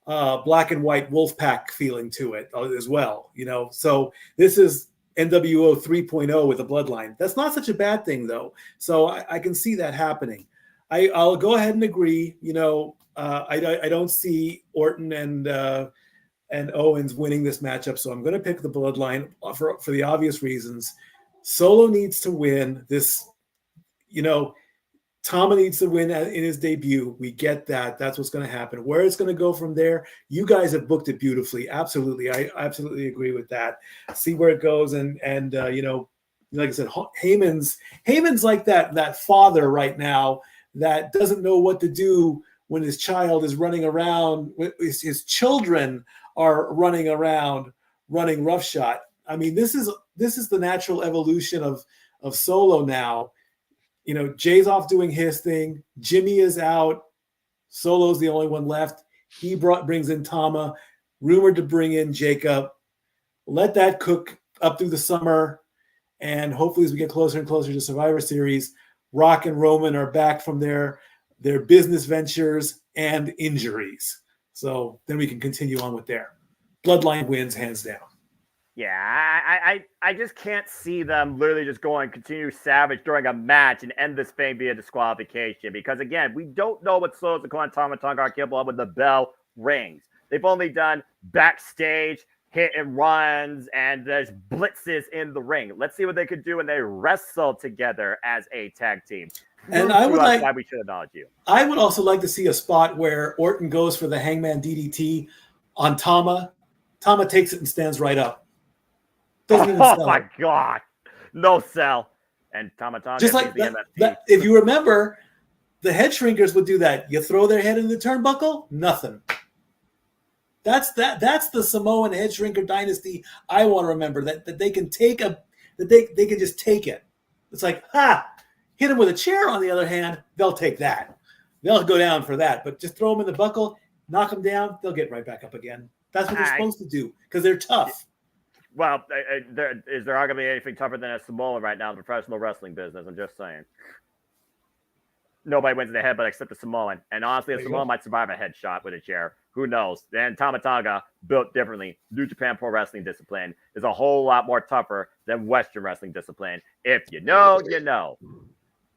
black and white Wolfpack feeling to it as well, you know. So this is NWO 3.0 with a Bloodline. That's not such a bad thing, though. So I can see that happening. I'll go ahead and agree. You know, I don't see Orton and Owens winning this matchup, so I'm going to pick the Bloodline for the obvious reasons. Solo needs to win this. You know, Tama needs to win in his debut. We get that. That's what's going to happen. Where it's going to go from there, you guys have booked it beautifully. Absolutely. I absolutely agree with that. See where it goes. And you know, like I said, Heyman's like that father right now that doesn't know what to do when his child is running around, his children are running around, running roughshod. I mean, this is the natural evolution of Solo now. You know, Jay's off doing his thing. Jimmy is out. Solo's the only one left. He brings in Tama, rumored to bring in Jacob. Let that cook up through the summer, and hopefully as we get closer and closer to Survivor Series, Rock and Roman are back from their business ventures and injuries. So then we can continue on with there. Bloodline wins hands down. Yeah, I just can't see them literally just going continue savage during a match and end this thing via disqualification. Because again, we don't know what Solo Sikoa and Tama Tonga are capable of when the bell rings. They've only done backstage hit and runs and there's blitzes in the ring. Let's see what they could do when they wrestle together as a tag team. And I would like why we should acknowledge you. I would also like to see a spot where Orton goes for the Hangman DDT on Tama. Tama takes it and stands right up. Doesn't even sell my it. God. No sell. And Tama Just like that, if you remember, the head shrinkers would do that. You throw their head in the turnbuckle, nothing. That's the Samoan head shrinker dynasty I want to remember. That they can take they can just take it. It's like, hit them with a chair, on the other hand, they'll take that. They'll go down for that. But just throw them in the buckle, knock them down, they'll get right back up again. That's what they're supposed to do because they're tough. Well, is there going to be anything tougher than a Samoan right now in the professional wrestling business? I'm just saying. Nobody wins in the head but except the Samoan. And honestly, a Samoan might survive a headshot with a chair. Who knows? And Tama Tonga, built differently. New Japan Pro Wrestling discipline is a whole lot more tougher than Western wrestling discipline. If you know, you know.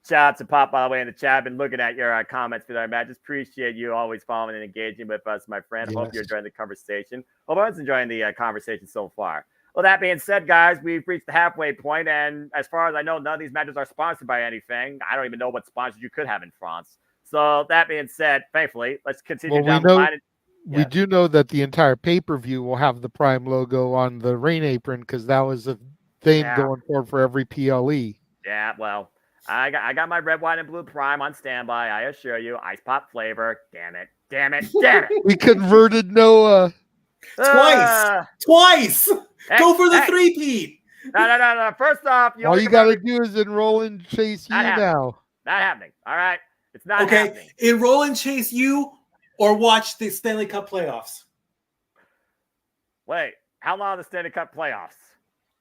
Shout out to Pop, by the way, in the chat. I've been looking at your comments for that, Matt. Just appreciate you always following and engaging with us, my friend. Hope you're enjoying the conversation. Hope everyone's enjoying the conversation so far. Well, that being said, guys, we've reached the halfway point, and as far as I know, none of these matches are sponsored by anything. I don't even know what sponsors you could have in France. So that being said, thankfully, let's continue down the line. We do know that the entire pay-per-view will have the Prime logo on the rain apron because that was a theme going forward for every PLE. Yeah, well, I got my red, white, and blue Prime on standby. I assure you, ice pop flavor. Damn it! We converted Noah twice. Go for the three-peat. No. First off, all you got to do is enroll and chase you now. Not happening. All right, it's not happening. Enroll and chase you, or watch the Stanley Cup playoffs. Wait, how long are the Stanley Cup playoffs?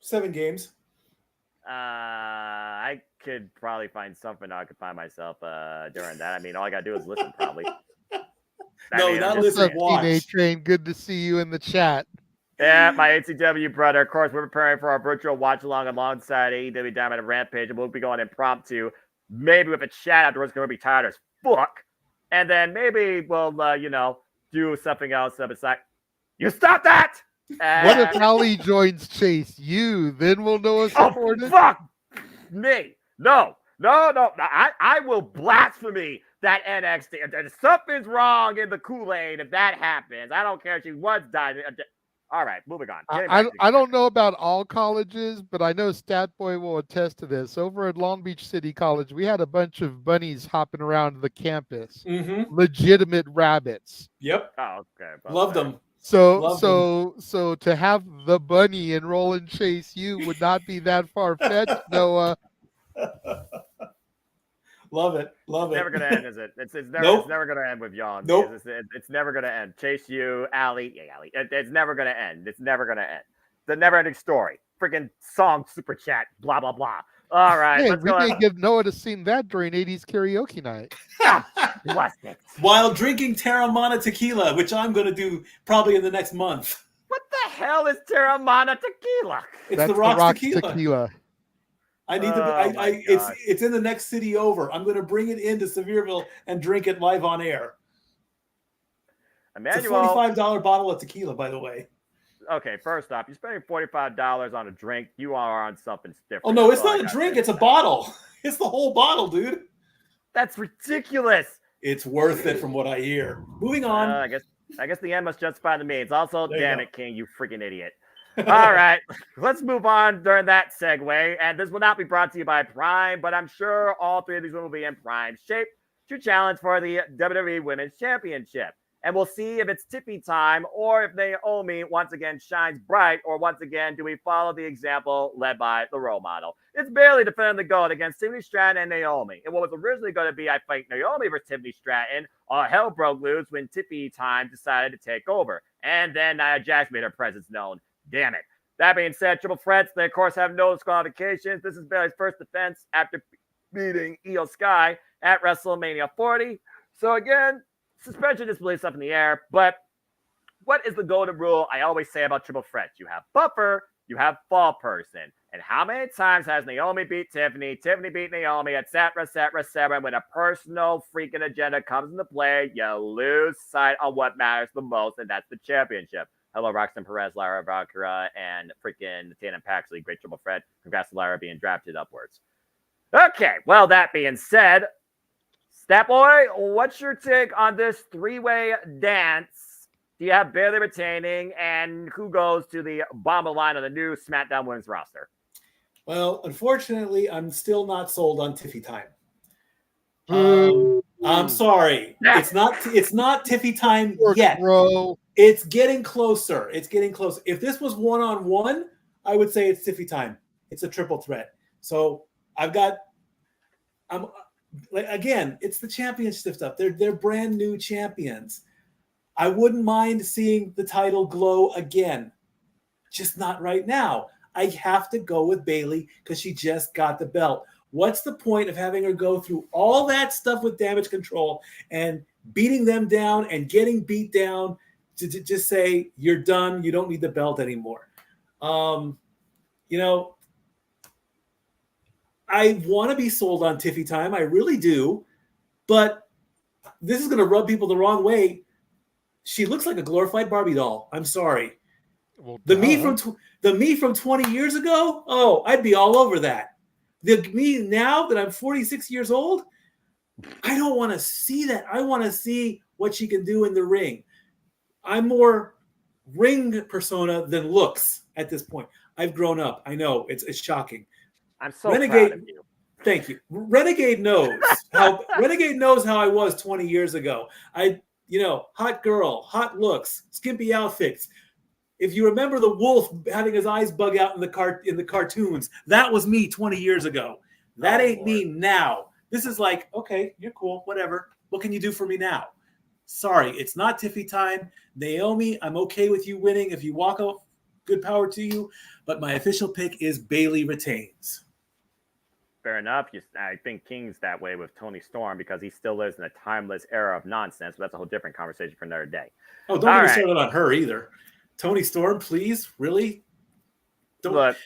7 games. I could probably find something I could find myself during that. I mean, all I gotta do is listen, probably. Not listen. Watch. A-Train, good to see you in the chat. Yeah, my ACW brother. Of course, we're preparing for our virtual watch along alongside AEW Diamond and Rampage, and we'll be going impromptu, maybe with a chat afterwards. Going to be tired as fuck, and then maybe we'll, do something else besides. You stop that! What if Ali joins Chase you? Then we'll know a supporter. Oh, fuck me! No. I will blasphemy that NXT. If something's wrong in the Kool-Aid, if that happens, I don't care if she was dying. All right, moving on. I don't know about all colleges, but I know Statboy will attest to this. Over at Long Beach City College, we had a bunch of bunnies hopping around the campus. Mm-hmm. Legitimate rabbits. Yep. Oh, okay. Loved them. So to have the bunny enroll and chase you would not be that far-fetched, Noah. Love it. It's never going to end, is it? It's never going to end with y'all. Nope. It's never going to end. Chase you, Ali. Yeah, Ali. It's never going to end. It's never going to end. The never-ending story. Freaking song, super chat, blah, blah, blah. All right. Hey, we may give Noah to sing that during 80s karaoke night. Bless it. While drinking Terramana tequila, which I'm going to do probably in the next month. What the hell is Terramana tequila? It's the Rocks tequila. I need it's in the next city over. I'm going to bring it into Sevierville and drink it live on air. It's a $45 bottle of tequila, by the way. Okay, first off, you're spending $45 on a drink. You are on something different. Oh no, it's not a drink. It's a bottle. It's the whole bottle, dude. That's ridiculous. It's worth it, from what I hear. Moving on. I guess the end must justify the means. Also, damn it, King, you freaking idiot. All right, let's move on during that segue. And this will not be brought to you by Prime, but I'm sure all three of these will be in prime shape to challenge for the WWE Women's Championship. And we'll see if it's Tippy time or if Naomi once again shines bright, or once again, do we follow the example led by the role model? It's barely defending the gold against Tiffany Stratton and Naomi. And what was originally going to be I fight Naomi versus Tiffany Stratton, all hell broke loose when Tippy time decided to take over. And then Nia Jax made her presence known. Damn it. That being said, Triple Threats, they of course have no disqualifications. This is Bailey's first defense after beating Io Sky at WrestleMania 40. So again, suspension of disbelief's up in the air, but what is the golden rule I always say about triple threats? You have buffer, you have fall person. And how many times has Naomi beat Tiffany, Tiffany beat Naomi, etc., when a personal freaking agenda comes into play, you lose sight on what matters the most, and that's the championship. Hello, Roxanne Perez, Lara Baccarat, and freaking Tatum Paxley. Great triple threat. Congrats to Lara being drafted upwards. Okay, well, that being said, Stat Boy, what's your take on this three-way dance? Do you have Bayley retaining, and who goes to the bottom of the line of the new SmackDown Women's roster? Well, unfortunately, I'm still not sold on Tiffy time. Boo. I'm sorry. Yeah. It's not Tiffy time Work, yet. bro. It's getting closer. It's getting closer. If this was one-on-one, I would say it's Tiffy time. It's a triple threat. So again, it's the championship stuff. They're brand new champions. I wouldn't mind seeing the title glow again. Just not right now. I have to go with Bayley because she just got the belt. What's the point of having her go through all that stuff with Damage Control and beating them down and getting beat down to just say, you're done, you don't need the belt anymore? I want to be sold on Tiffy time. I really do. But this is going to rub people the wrong way. She looks like a glorified Barbie doll. I'm sorry. Well, The me from 20 years ago, oh, I'd be all over that. The me now that I'm 46 years old, I don't want to see that. I want to see what she can do in the ring. I'm more ring persona than looks at this point. I've grown up. I know it's shocking. I'm so proud of you. Thank you. Renegade knows how I was 20 years ago. Hot girl, hot looks, skimpy outfits. If you remember the wolf having his eyes bug out in the cartoons, that was me 20 years ago. That ain't me now. This is like, okay, you're cool, whatever. What can you do for me now? Sorry, it's not Tiffy time. Naomi, I'm okay with you winning. If you walk out, good power to you. But my official pick is Bayley retains. Fair enough. I think King's that way with Tony Storm because he still lives in a timeless era of nonsense. But that's a whole different conversation for another day. Oh, don't get me started on her either. Tony Storm, please, really? Look,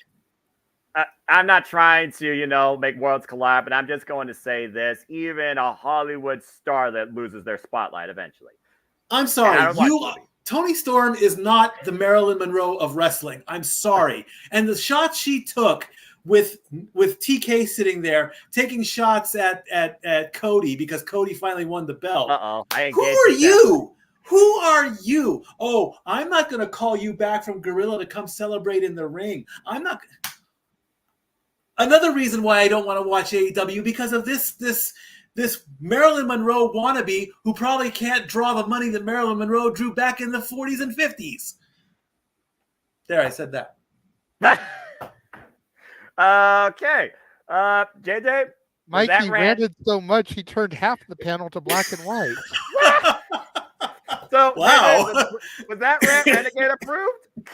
I'm not trying to, make worlds collide, but I'm just going to say this. Even a Hollywood starlet loses their spotlight eventually. I'm sorry. Tony Storm is not the Marilyn Monroe of wrestling. I'm sorry. And the shots she took with TK sitting there taking shots at Cody because Cody finally won the belt. Who are you? Who are you? Oh, I'm not going to call you back from Gorilla to come celebrate in the ring. I'm not. Another reason why I don't want to watch AEW because of this Marilyn Monroe wannabe who probably can't draw the money that Marilyn Monroe drew back in the 40s and 50s. There, I said that. Okay. JJ? Mikey ranted so much he turned half the panel to black and white. So, wow. Was that rant Renegade approved?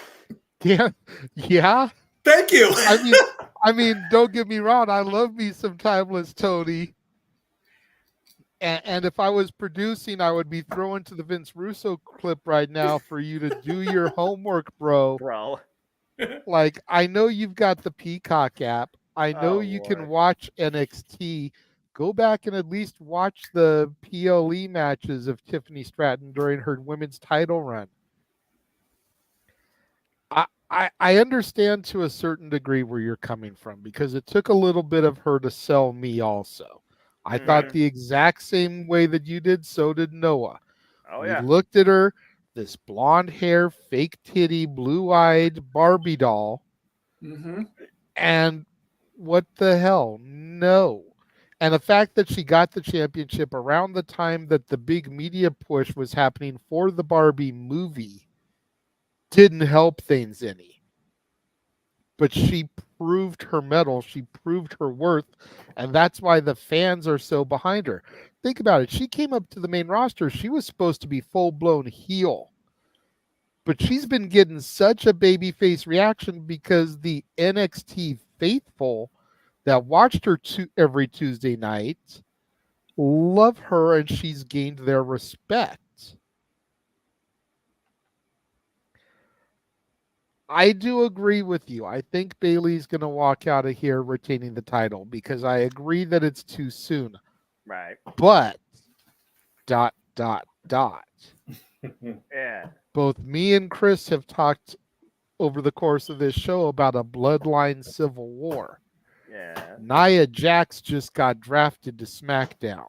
Yeah. Thank you. I mean, don't get me wrong. I love me some Timeless Tony. And if I was producing, I would be throwing to the Vince Russo clip right now for you to do your homework, bro. Like, I know you've got the Peacock app. I know you can watch NXT. Go back and at least watch the PLE matches of Tiffany Stratton during her women's title run. I understand to a certain degree where you're coming from because it took a little bit of her to sell me also. I thought the exact same way that you did, so did Noah. We looked at her, this blonde hair, fake titty, blue-eyed Barbie doll, and what the hell? No. And the fact that she got the championship around the time that the big media push was happening for the Barbie movie didn't help things any. But she proved her mettle, she proved her worth, and that's why the fans are so behind her. Think about it. She came up to the main roster. She was supposed to be full-blown heel. But she's been getting such a babyface reaction because the NXT faithful that watched her every Tuesday night love her, and she's gained their respect. I do agree with you. I think Bayley's going to walk out of here retaining the title because I agree that it's too soon. Right. But ... Yeah. Both me and Chris have talked over the course of this show about a bloodline civil war. Yeah. Nia Jax just got drafted to SmackDown.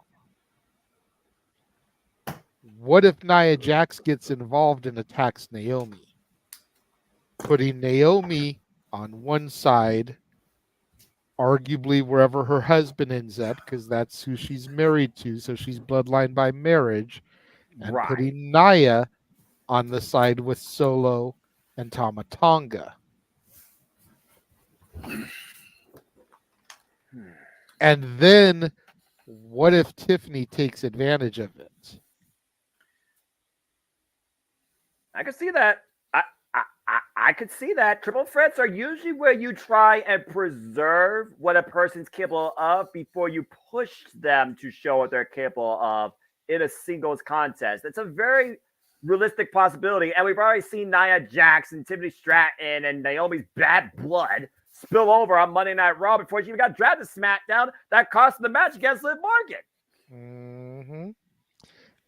What if Nia Jax gets involved and attacks Naomi? Putting Naomi on one side, arguably wherever her husband ends up, because that's who she's married to, so she's bloodline by marriage, and Right. putting Nia on the side with Solo and Tama Tonga. And then what if Tiffany takes advantage of it? I could see that. I could see that. Triple threats are usually where you try and preserve what a person's capable of before you push them to show what they're capable of in a singles contest. It's a very realistic possibility. And we've already seen Nia Jax and Tiffany Stratton and Naomi's bad blood spill over on Monday Night Raw before she even got drafted to SmackDown. That cost the match against Liv Morgan. Mm-hmm.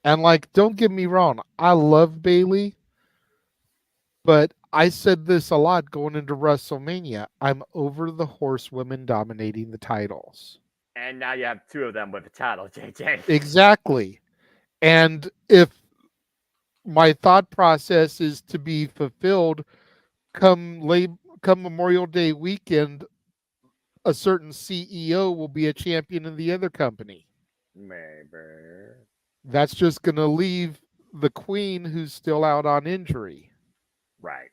And like, don't get me wrong, I love Bayley, but I said this a lot going into WrestleMania. I'm over the horsewomen dominating the titles. And now you have two of them with the title, JJ. Exactly. And if my thought process is to be fulfilled come Memorial Day weekend, a certain CEO will be a champion in the other company. Maybe. That's just going to leave the queen who's still out on injury. Right.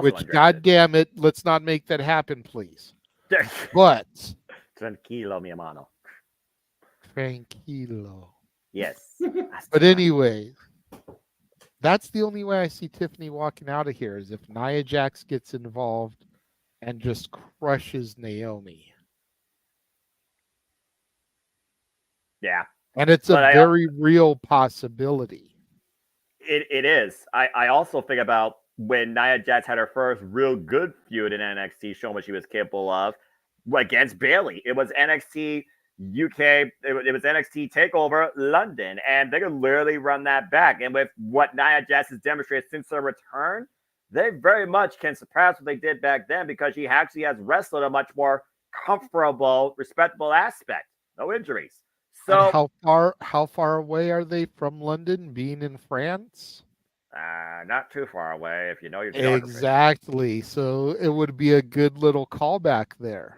Which, God damn it, let's not make that happen, please. But Tranquilo, mi hermano. Tranquilo. Yes. But anyway, that's the only way I see Tiffany walking out of here is if Nia Jax gets involved and just crushes Naomi. Yeah. And it's a very real possibility. It is. I also think about when Nia Jax had her first real good feud in NXT, showing what she was capable of against Bayley. It was NXT UK. It was NXT Takeover London, and they could literally run that back. And with what Nia Jax has demonstrated since her return, they very much can surpass what they did back then because she actually has wrestled a much more comfortable, respectable aspect. No injuries. So and how far away are they from London, being in France? Not too far away if you know your geography. Exactly. So it would be a good little callback there.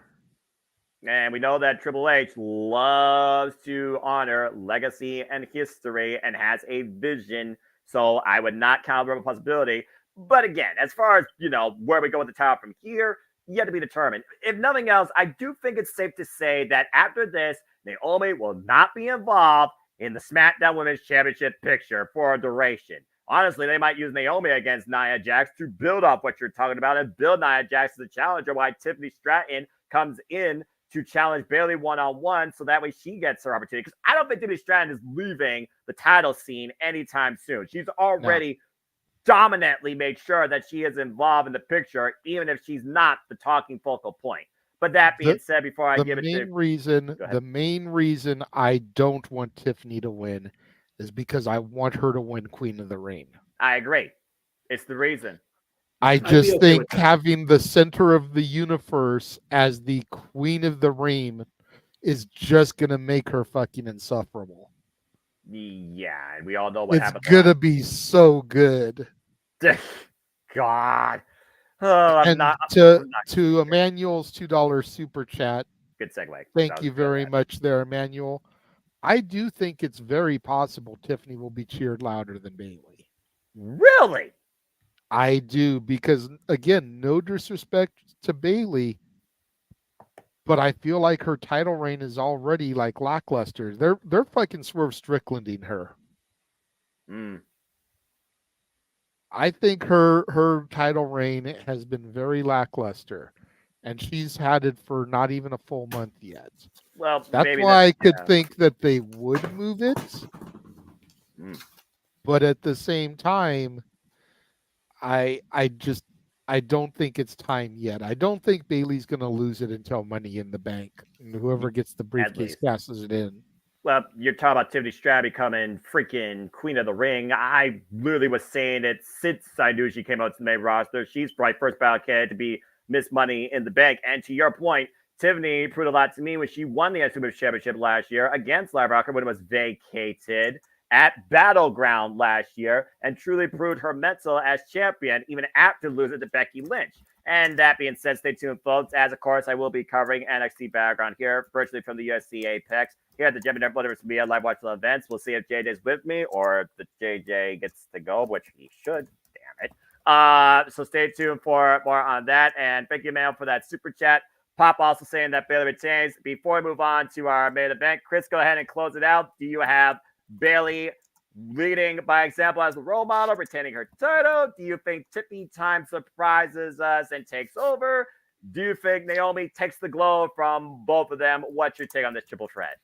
And we know that Triple H loves to honor legacy and history and has a vision. So I would not count the possibility. But again, as far as, where we go with the title from here, yet to be determined. If nothing else, I do think it's safe to say that after this, Naomi will not be involved in the SmackDown Women's Championship picture for a duration. Honestly, they might use Naomi against Nia Jax to build up what you're talking about and build Nia Jax as a challenger while Tiffany Stratton comes in to challenge Bayley one-on-one so that way she gets her opportunity. Because I don't think Tiffany Stratton is leaving the title scene anytime soon. She's already dominantly made sure that she is involved in the picture, even if she's not the talking focal point. But that being said, before I give it to the main reason I don't want Tiffany to win is because I want her to win Queen of the Ring. I agree. It's the reason. I just think having the center of the universe as the Queen of the Ring is just going to make her fucking insufferable. Yeah, and we all know what happened. It's going to be so good. God. Oh, to Emmanuel's $2 super chat. Good segue. Thank you very much there, Emmanuel. I do think it's very possible Tiffany will be cheered louder than Bayley. Really? I do, because again, no disrespect to Bayley, but I feel like her title reign is already like lackluster. They're fucking Swerve Stricklanding her. I think her title reign has been very lackluster, and she's had it for not even a full month yet. Well, that's why I could think that they would move it. But at the same time, I don't think it's time yet. I don't think Bayley's going to lose it until Money in the Bank, and whoever gets the briefcase passes it in. Well, you're talking about Tiffany Stratton becoming freaking Queen of the Ring. I literally was saying it since I knew she came out to the main roster. She's probably first battle candidate to be Miss Money in the Bank. And to your point, Tiffany proved a lot to me when she won the Women's Championship last year against Live Rocker when it was vacated at Battleground last year, and truly proved her mettle as champion even after losing to Becky Lynch. And that being said, stay tuned, folks, as of course I will be covering NXT Battleground here, virtually from the UFC Apex, here at the Gemini Brothers Media Live Watch events. We'll see if JJ's with me or if JJ gets to go, which he should. Damn it. So stay tuned for more on that. And thank you, man, for that super chat. Pop also saying that Bayley retains. Before we move on to our main event, Chris, go ahead and close it out. Do you have Bayley leading by example as the role model, retaining her title? Do you think Tiffany Time surprises us and takes over? Do you think Naomi takes the glow from both of them? What's your take on this triple threat?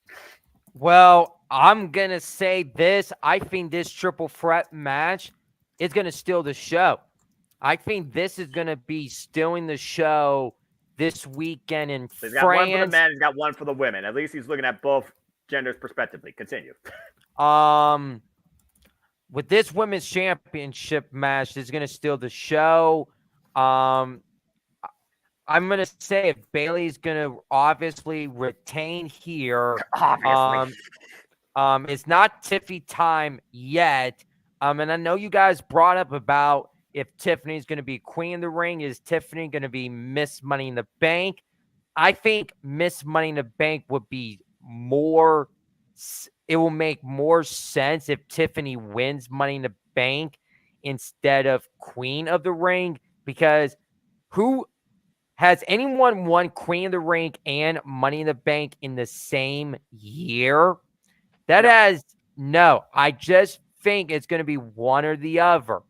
Well, I'm going to say this. I think this triple threat match is going to steal the show. I think this is going to be stealing the show this weekend in So he's France. got one for the men, he's got one for the women. At least he's looking at both genders prospectively. Continue. With this women's championship match, this is going to steal the show. I'm going to say if Bayley's going to obviously retain here, Obviously. it's not Tiffy time yet. And I know you guys brought up about if Tiffany's going to be Queen of the Ring, is Tiffany going to be Miss Money in the Bank? I think Miss Money in the Bank would be more, it will make more sense if Tiffany wins Money in the Bank instead of Queen of the Ring, because who has anyone won Queen of the Ring and Money in the Bank in the same year? That has no. I just think it's going to be one or the other.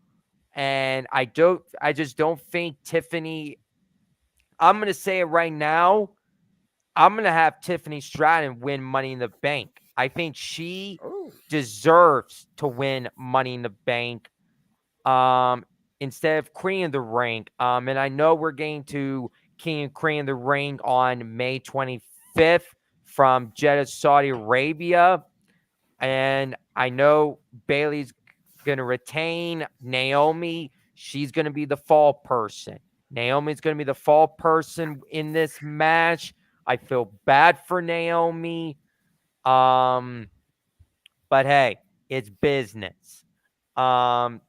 And I just don't think Tiffany, I'm going to say it right now, I'm going to have Tiffany Stratton win Money in the Bank. I think she deserves to win Money in the Bank instead of Queen of the Ring. And I know we're getting to King and Queen of the Ring on May 25th from Jeddah, Saudi Arabia. And I know Bayley's going to retain. Naomi, she's going to be the fall person. Naomi's going to be the fall person in this match. I feel bad for Naomi. But hey, it's business. And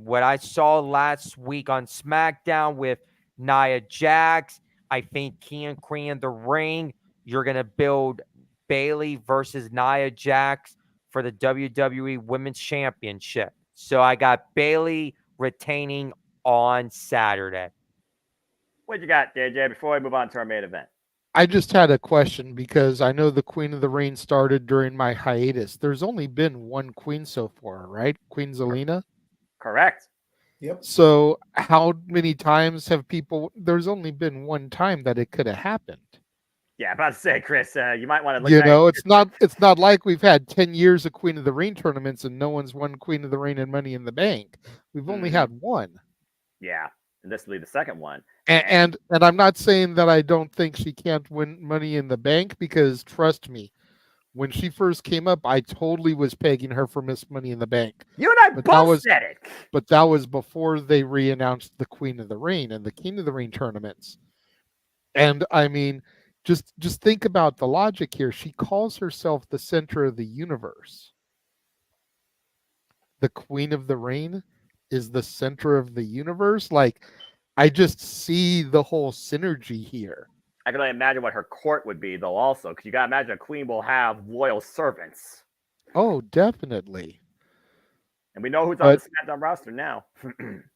what I saw last week on SmackDown with Nia Jax, I think King and Queen of the Ring, you're going to build Bayley versus Nia Jax for the WWE Women's Championship. So I got Bayley retaining on Saturday. What you got, JJ, before we move on to our main event? I just had a question because I know the Queen of the Ring started during my hiatus. There's only been one queen so far, right? Queen Zelina? Correct. Yep. So how many times have people, there's only been one time that it could have happened. Yeah, about to say, Chris, you might want to look You at know, it's not like we've had 10 years of Queen of the Ring tournaments and no one's won Queen of the Ring and Money in the Bank. We've only had one. Yeah, and this will be the second one. And I'm not saying that I don't think she can't win Money in the Bank, because trust me, when she first came up, I totally was pegging her for Miss Money in the Bank. You and I both said it. But that was before they re-announced the Queen of the Ring and the King of the Ring tournaments. And I mean, just think about the logic here. She calls herself the center of the universe. The Queen of the Ring is the center of the universe. Like, I just see the whole synergy here. I can only imagine what her court would be, though, also, because you got to imagine a queen will have loyal servants. Oh, definitely. And we know who's on the SmackDown roster now.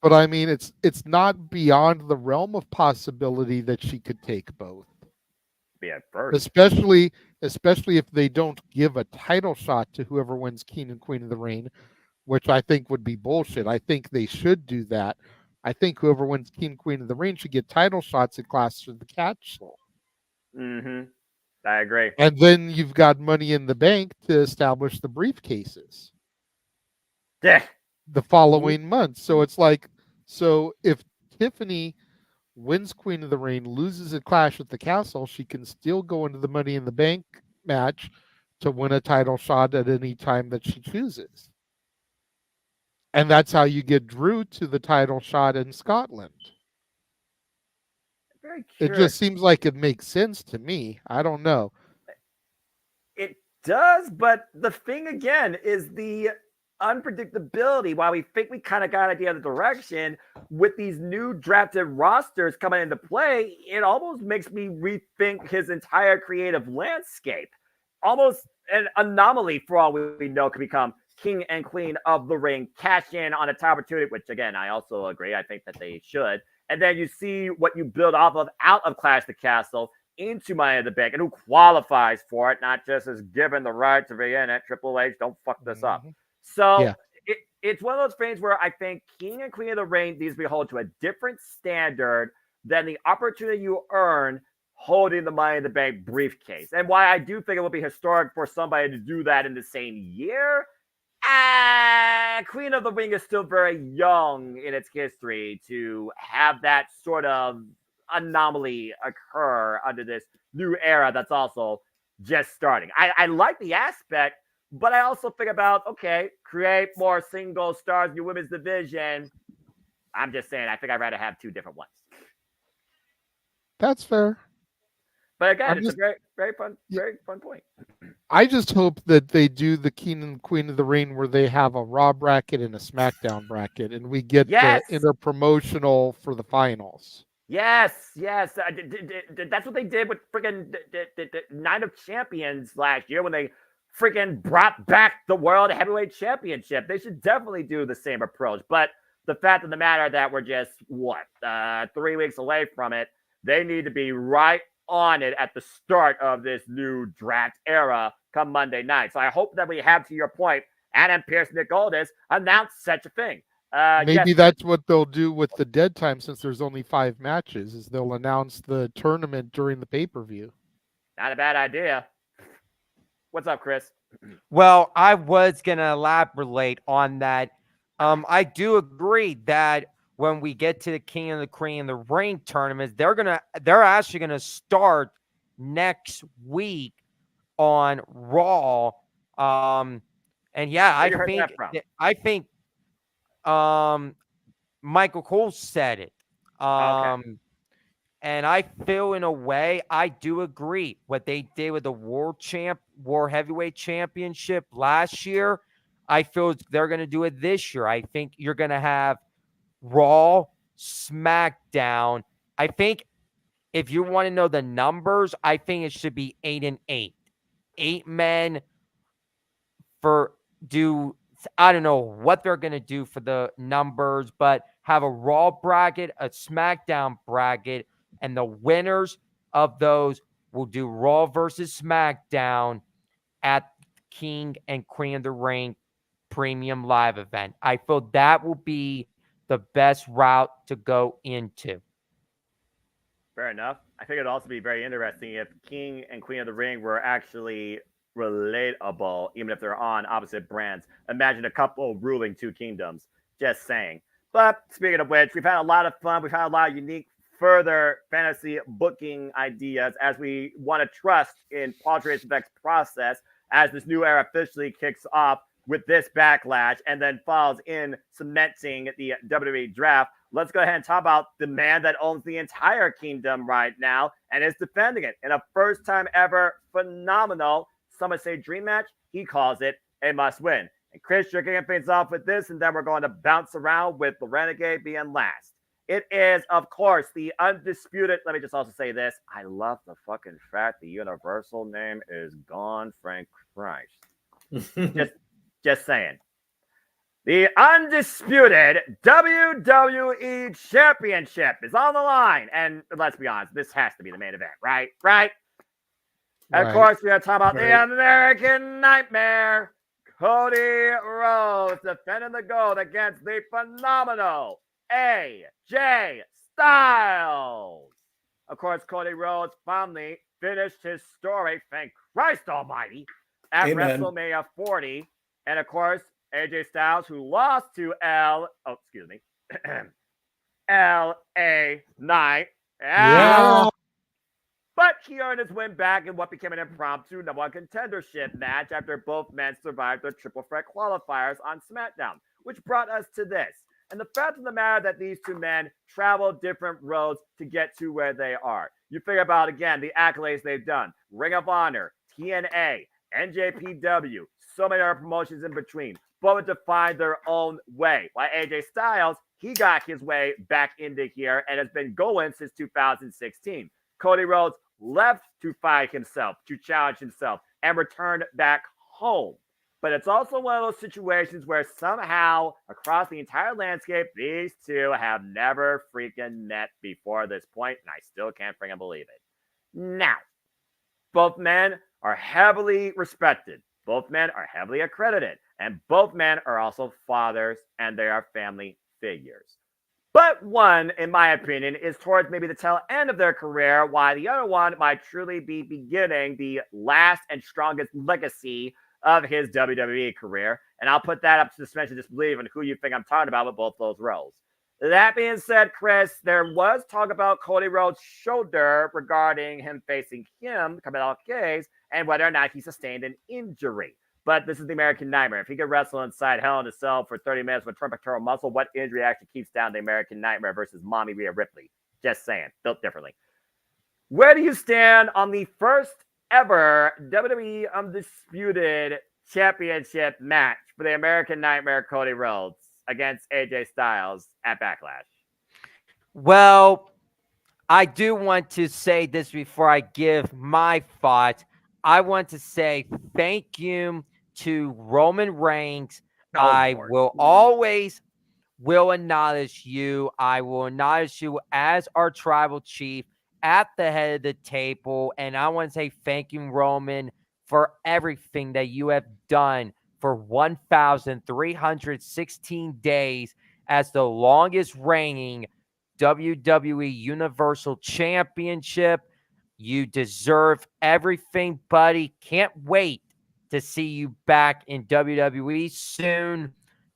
But I mean, it's not beyond the realm of possibility that she could take both. Be at first. Especially if they don't give a title shot to whoever wins King and Queen of the Ring, which I think would be bullshit. I think they should do that. I think whoever wins King and Queen of the Ring should get title shots at Clash of the Castle. Mm-hmm. I agree. And then you've got Money in the Bank to establish the briefcases. Yeah. The following month. So it's like, so if Tiffany wins Queen of the Ring, loses at Clash at the Castle, she can still go into the Money in the Bank match to win a title shot at any time that she chooses. And that's how you get Drew to the title shot in Scotland. Very It curious. just seems like it makes sense to me. I don't know. It does, but the thing again is the unpredictability. While we think we kind of got an idea of the direction, with these new drafted rosters coming into play, it almost makes me rethink his entire creative landscape. Almost an anomaly, for all we know, could become king and queen of the ring, cash in on a top opportunity, which again, I also agree. I think that they should. And then you see what you build off of out of Clash the Castle into Money in the Bank, and who qualifies for it, not just as given the right to be in it. Triple H, don't fuck this up. So Yeah. it's one of those things where I think King and Queen of the Ring needs to be held to a different standard than the opportunity you earn holding the Money in the Bank briefcase. And why I do think it would be historic for somebody to do that in the same year. Queen of the Ring is still very young in its history to have that sort of anomaly occur under this new era that's also just starting. I like the aspect, but I also think about, okay, create more single stars in your women's division. I'm just saying, I think I'd rather have two different ones. That's fair. But again, it's a very, very fun point. I just hope that they do the King and Queen of the Ring where they have a Raw bracket and a SmackDown bracket, and we get Yes! the interpromotional for the finals. Yes. That's what they did with freaking the Night of Champions last year when they freaking brought back the World Heavyweight Championship. They should definitely do the same approach. But the fact of the matter that we're just, 3 weeks away from it, they need to be right on it at the start of this new draft era come Monday night. So I hope that we have, to your point, Adam Pearce, Nick Aldis announce such a thing. Maybe that's what they'll do with the dead time, since there's only 5 matches, is they'll announce the tournament during the pay-per-view. Not a bad idea. What's up, Chris? Well, I was going to elaborate on that. I do agree that when we get to the King and the Queen and the Ring tournaments, they're actually going to start next week on Raw. And yeah, I think Michael Cole said it. Okay. And I feel, in a way, I do agree. What they did with the World Heavyweight Championship last year, I feel they're going to do it this year. I think you're going to have Raw, SmackDown. I think if you want to know the numbers, I think it should be 8 and 8. 8 men I don't know what they're going to do for the numbers, but have a Raw bracket, a SmackDown bracket, and the winners of those will do Raw versus SmackDown at King and Queen of the Ring premium live event. I feel that will be the best route to go into. Fair enough. I think it'd also be very interesting if King and Queen of the Ring were actually relatable, even if they're on opposite brands. Imagine a couple ruling 2 kingdoms. Just saying. But speaking of which, we've had a lot of fun. We've had a lot of unique further fantasy booking ideas as we want to trust in Paul Trace's process as this new era officially kicks off with this Backlash and then falls in cementing the WWE draft. Let's go ahead and talk about the man that owns the entire kingdom right now and is defending it in a first time ever phenomenal, some would say dream match. He calls it a must win. And Chris, you're kicking things off with this, and then we're going to bounce around with the Renegade being last. It is, of course, the undisputed. Let me just also say this. I love the fucking fact the universal name is gone, Frank Christ. just saying. The undisputed WWE Championship is on the line. And let's be honest, this has to be the main event, right? Right. Of course, we are talking about the American Nightmare, Cody Rhodes, defending the gold against the phenomenal AJ Styles. Of course, Cody Rhodes finally finished his story, thank Christ Almighty, at WrestleMania 40. And of course, AJ Styles, who lost to LA Knight. Yeah. But he earned his win back in what became an impromptu number one contendership match after both men survived their triple threat qualifiers on SmackDown, which brought us to this. And the fact of the matter that these two men traveled different roads to get to where they are. You figure about, again, the accolades they've done. Ring of Honor, TNA, NJPW, so many other promotions in between. Both to find their own way. Like AJ Styles, he got his way back into here and has been going since 2016. Cody Rhodes left to fight himself, to challenge himself, and returned back home. But it's also one of those situations where somehow, across the entire landscape, these two have never freaking met before this point, and I still can't freaking believe it. Now, both men are heavily respected. Both men are heavily accredited. And both men are also fathers, and they are family figures. But one, in my opinion, is towards maybe the tail end of their career, while the other one might truly be beginning the last and strongest legacy of his WWE career. And I'll put that up to suspension of disbelief on who you think I'm talking about with both those roles. That being said, Chris, there was talk about Cody Rhodes' shoulder regarding him facing him, coming out case, and whether or not he sustained an injury. But this is the American Nightmare. If he could wrestle inside Hell in a Cell for 30 minutes with pectoral muscle, what injury actually keeps down the American Nightmare versus Mommy Rhea Ripley? Just saying, built differently. Where do you stand on the first ever WWE Undisputed Championship match for the American Nightmare Cody Rhodes against AJ Styles at Backlash? Well, I do want to say this before I give my thoughts. I want to say thank you to Roman Reigns. I will always acknowledge you. I will acknowledge you as our tribal chief at the head of the table. And I want to say thank you, Roman, for everything that you have done for 1,316 days as the longest reigning WWE Universal Championship. You deserve everything, buddy. Can't wait to see you back in WWE soon.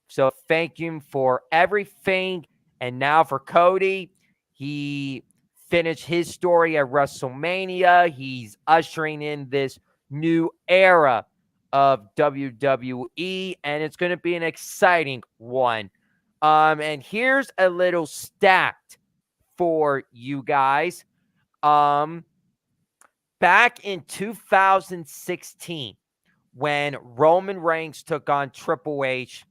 So thank you for everything. And now for Cody, he finished his story at WrestleMania. He's ushering in this new era of WWE, and it's going to be an exciting one. And here's a little stat for you guys. Back in 2016, when Roman Reigns took on Triple H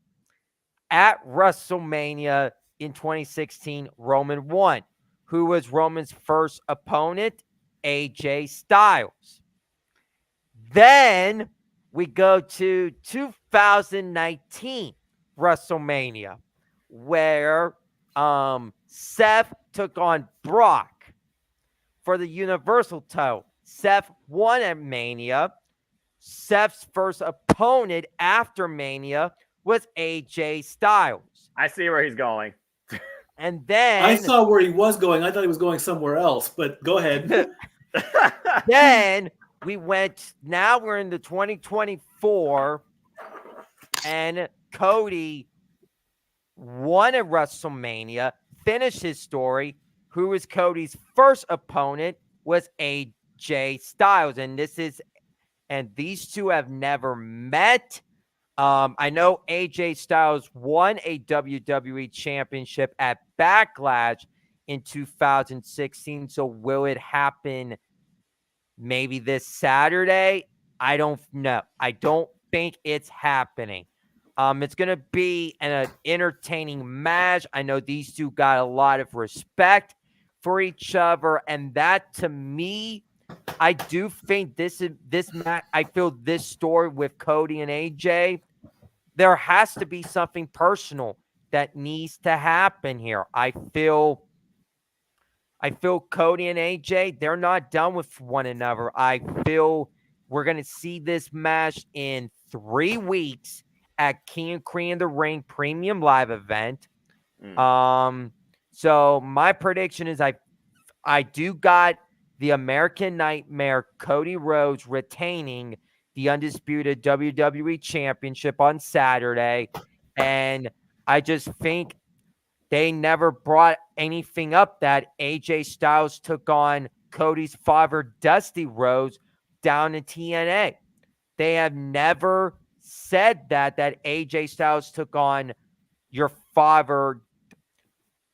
at WrestleMania in 2016, Roman won. Who was Roman's first opponent? AJ Styles. Then we go to 2019 WrestleMania, where Seth took on Brock for the Universal title. Seth won at Mania. Seth's first opponent after Mania was AJ Styles. I see where he's going. And then I saw where he was going. I thought he was going somewhere else, but go ahead. Then we went, now we're in the 2024, and Cody won at WrestleMania, finished his story. Who was Cody's first opponent was AJ Styles. And these two have never met. I know AJ Styles won a WWE championship at Backlash in 2016. So will it happen maybe this Saturday? I don't know. I don't think it's happening. It's going to be an entertaining match. I know these two got a lot of respect for each other. And that, to me, I do think this match, I feel this story with Cody and AJ, there has to be something personal that needs to happen here. I feel Cody and AJ, they're not done with one another. I feel we're going to see this match in 3 weeks at King and Queen of the Ring Premium Live event. So my prediction is I do got the American Nightmare Cody Rhodes retaining the undisputed WWE Championship on Saturday. And I just think they never brought anything up that AJ Styles took on Cody's father, Dusty Rhodes, down in TNA. They have never said that AJ Styles took on your father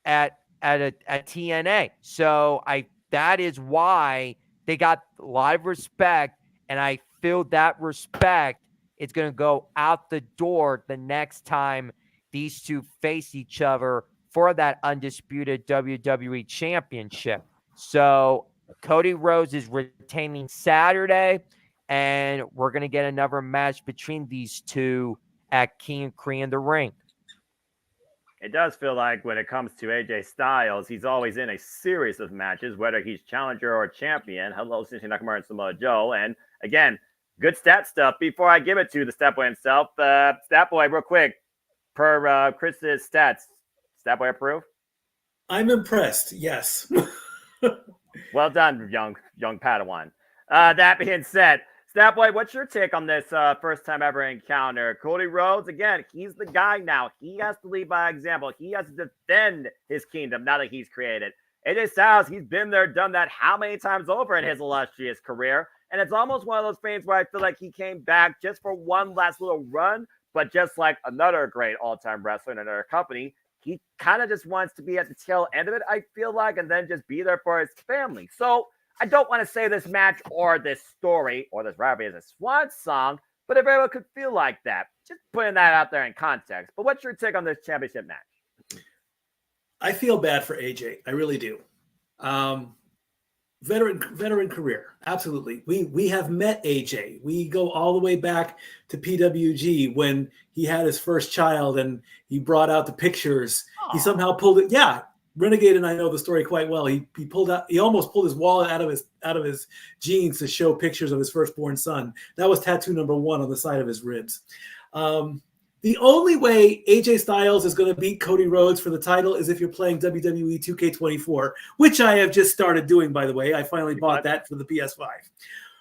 at TNA. So that is why they got a lot of respect, and I feel that respect is going to go out the door the next time these two face each other for that undisputed WWE championship. So Cody Rhodes is retaining Saturday, and we're going to get another match between these two at King of Cream in the Ring. It does feel like when it comes to AJ Styles, he's always in a series of matches, whether he's challenger or champion. Hello, Shinsuke Nakamura and Samoa Joe. And again, good stat stuff. Before I give it to the Stat Boy himself, Stat Boy, real quick, per Chris's stats, Stat Boy approve? I'm impressed. Yes. Well done, young Padawan. That being said, Stat Boy, what's your take on this first time ever encounter? Cody Rhodes, again, he's the guy now. He has to lead by example. He has to defend his kingdom now that he's created. AJ Styles, he's been there, done that how many times over in his illustrious career? And it's almost one of those things where I feel like he came back just for one last little run, but just like another great all-time wrestler in another company, he kind of just wants to be at the tail end of it, I feel like, and then just be there for his family. So I don't want to say this match or this story or this rivalry is a swan song, but it very well could feel like that. Just putting that out there in context. But what's your take on this championship match? I feel bad for AJ. I really do. Veteran career. Absolutely. We have met AJ. We go all the way back to PWG when he had his first child and he brought out the pictures. He somehow pulled it. Yeah. Renegade and I know the story quite well. He almost pulled his wallet out of his jeans to show pictures of his firstborn son. That was tattoo number 1 on the side of his ribs. The only way AJ Styles is going to beat Cody Rhodes for the title is if you're playing WWE 2K24, which I have just started doing, by the way. I finally bought that for the PS5.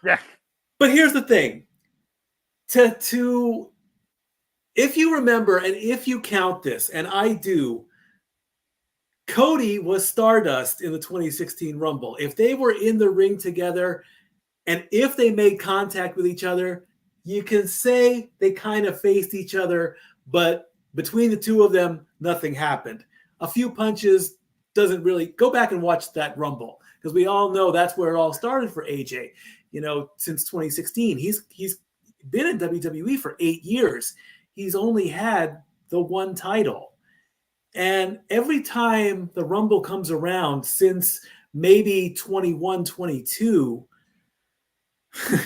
Yeah. But here's the thing. If you remember, and if you count this, and I do, Cody was Stardust in the 2016 Rumble. If they were in the ring together and if they made contact with each other, you can say they kind of faced each other, but between the two of them, nothing happened. A few punches doesn't really go back and watch that Rumble because we all know that's where it all started for AJ. You know, since 2016, he's been in WWE for 8 years. He's only had the one title. And every time the Rumble comes around since maybe 21, 22,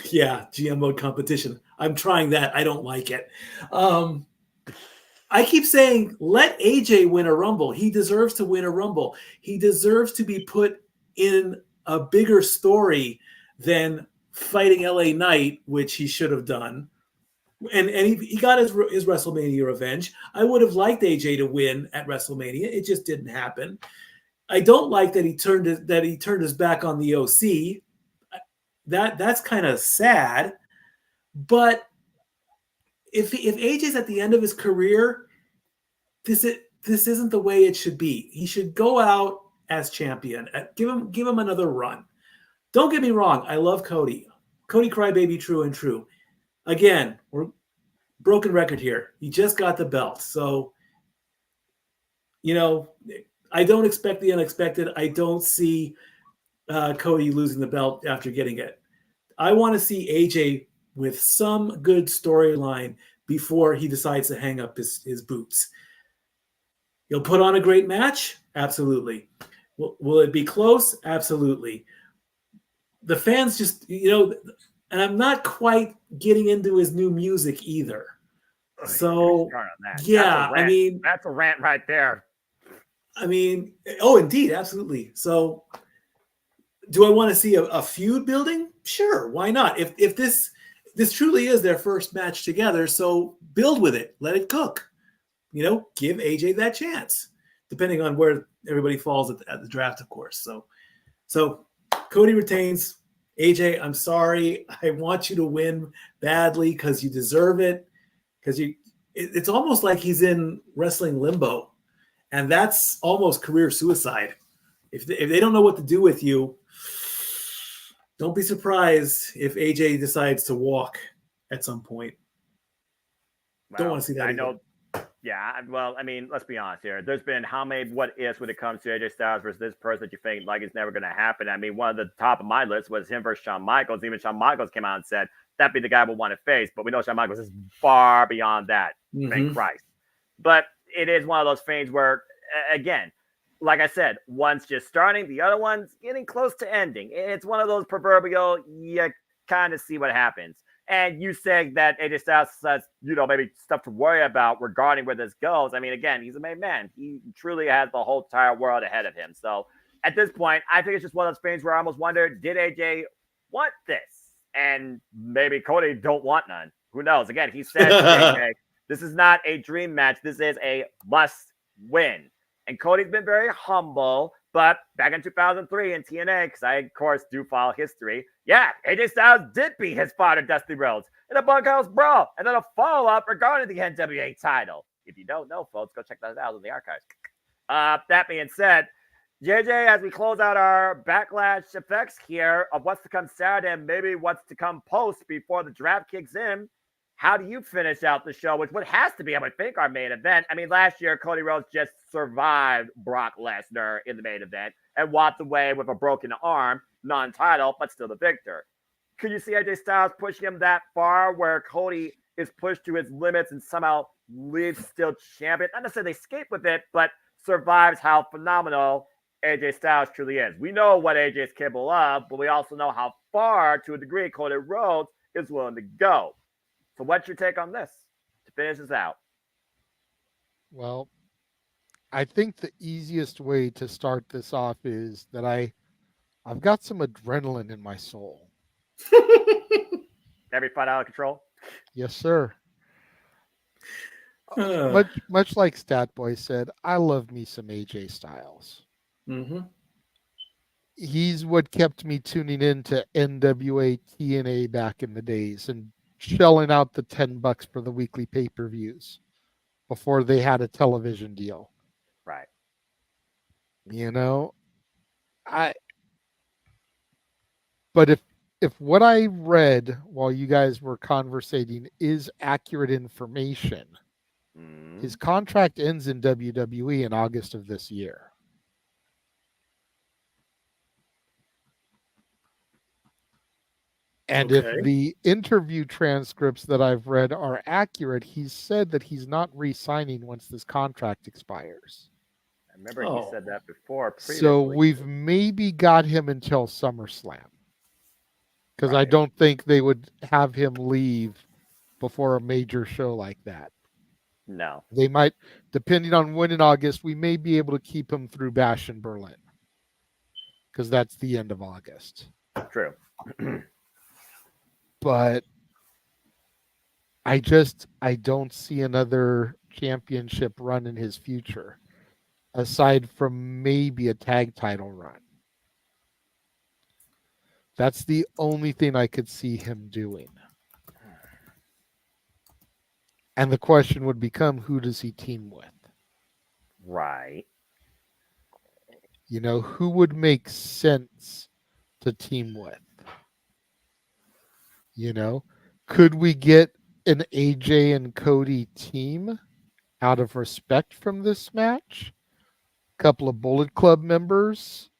yeah, GM mode competition. I'm trying that. I don't like it. I keep saying, let AJ win a Rumble. He deserves to win a Rumble. He deserves to be put in a bigger story than fighting LA Knight, which he should have done. And he got his WrestleMania revenge. I would have liked AJ to win at WrestleMania. It just didn't happen. I don't like that he turned his back on the OC. That's kind of sad. But if AJ's at the end of his career, this isn't the way it should be. He should go out as champion. Give him another run. Don't get me wrong. I love Cody. Cody Crybaby, true and true. Again, we're broken record here. He just got the belt. So, you know, I don't expect the unexpected. I don't see Cody losing the belt after getting it. I want to see AJ with some good storyline before he decides to hang up his boots. He'll put on a great match? Absolutely. Will it be close? Absolutely. The fans just, you know, and I'm not quite getting into his new music either. So, yeah, I mean, that's a rant right there. I mean, oh, indeed, absolutely. So, do I want to see a feud building? Sure, why not? If this truly is their first match together, so build with it, let it cook. You know, give AJ that chance, depending on where everybody falls at the draft, of course. So Cody retains. AJ, I'm sorry. I want you to win badly because you deserve it. Because it's almost like he's in wrestling limbo, and that's almost career suicide. If they don't know what to do with you, Don't be surprised if AJ decides to walk at some point. Don't want to see that. I either. know. Yeah, well, I mean, let's be honest here. There's been how many what ifs when it comes to AJ Styles versus this person that you think like it's never going to happen. I mean, one of the top of my list was him versus Shawn Michaels. Even Shawn Michaels came out and said that'd be the guy we'll want to face, but we know Shawn Michaels is far beyond that. Thank Christ. But it is one of those things where, again, like I said, one's just starting, the other one's getting close to ending. It's one of those proverbial, you kind of see what happens. And you said that AJ Styles has, maybe stuff to worry about regarding where this goes. I mean, again, he's a made man. He truly has the whole entire world ahead of him. So at this point, I think it's just one of those things where I almost wonder, did AJ want this? And maybe Cody don't want none. Who knows? Again, he said, AJ, this is not a dream match. This is a must win. And Cody's been very humble. But back in 2003 in TNA, because I, of course, do follow history, yeah, AJ Styles did beat his father, Dusty Rhodes, in a bunkhouse brawl, and then a follow-up regarding the NWA title. If you don't know, folks, go check that out in the archives. That being said, JJ, as we close out our Backlash effects here of what's to come Saturday and maybe what's to come post before the draft kicks in, how do you finish out the show, which has to be, I would think, our main event? I mean, last year, Cody Rhodes just survived Brock Lesnar in the main event and walked away with a broken arm, non-title, but still the victor. Could you see AJ Styles pushing him that far where Cody is pushed to his limits and somehow lives still champion? Not necessarily escape with it, but survives how phenomenal AJ Styles truly is. We know what AJ is capable of, but we also know how far, to a degree, Cody Rhodes is willing to go. So what's your take on this to finish this out? Well, I think the easiest way to start this off is that I've got some adrenaline in my soul. Every fight out of control? Yes, sir. Much like Statboy said, I love me some AJ Styles. He's what kept me tuning in to NWA TNA back in the days and shelling out the $10 for the weekly pay-per-views before they had a television deal. Right. But if what I read while you guys were conversating is accurate information, his contract ends in WWE in August of this year. And if the interview transcripts that I've read are accurate, he's said that he's not re-signing once this contract expires. I remember he said that before. Previously. So we've maybe got him until SummerSlam. Because I don't think they would have him leave before a major show like that. No. They might, depending on when in August, we may be able to keep him through Bash in Berlin. Because that's the end of August. True. But I don't see another championship run in his future, aside from maybe a tag title run. That's the only thing I could see him doing. And the question would become, who does he team with? Right. Who would make sense to team with? Could we get an AJ and Cody team out of respect from this match? A couple of Bullet Club members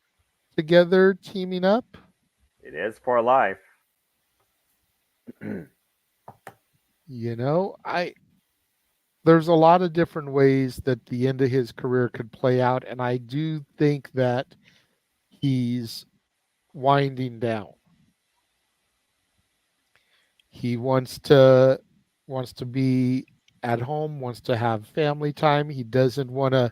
together teaming up? It is for life. There's a lot of different ways that the end of his career could play out, and I do think that he's winding down. He wants to be at home, wants to have family time. He doesn't want to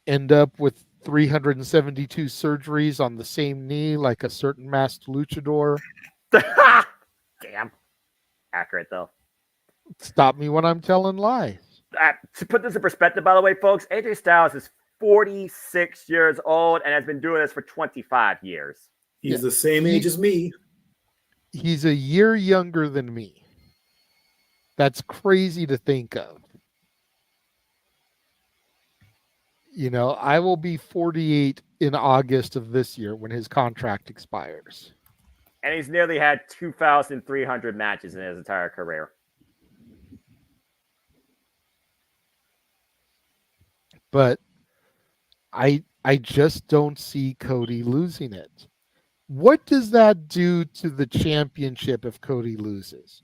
end up with 372 surgeries on the same knee like a certain masked luchador. Damn. Accurate, though. Stop me when I'm telling lies. To put this in perspective, by the way, folks, AJ Styles is 46 years old and has been doing this for 25 years. He's the same age as me. He's a year younger than me. That's crazy to think of. I will be 48 in August of this year when his contract expires. And he's nearly had 2,300 matches in his entire career. But I just don't see Cody losing it. What does that do to the championship if Cody loses?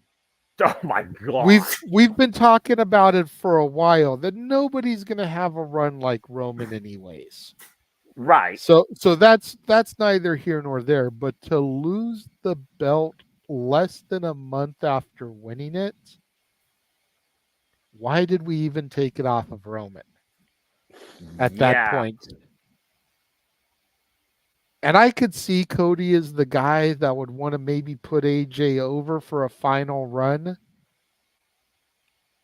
Oh my god. We've been talking about it for a while that nobody's going to have a run like Roman anyways. Right. So that's neither here nor there, but to lose the belt less than a month after winning it, why did we even take it off of Roman at that point? And I could see Cody as the guy that would want to maybe put AJ over for a final run,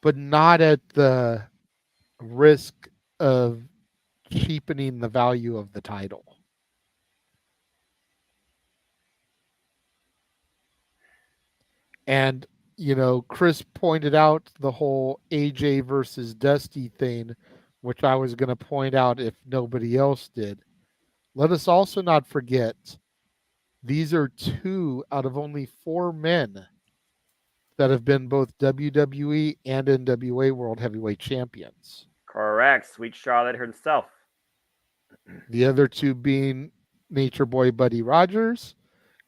but not at the risk of cheapening the value of the title. And, you know, Chris pointed out the whole AJ versus Dusty thing, which I was going to point out if nobody else did. Let us also not forget, these are 2 out of only 4 men that have been both WWE and NWA World Heavyweight Champions. Correct. Sweet Charlotte herself. The other 2 being Nature Boy Buddy Rogers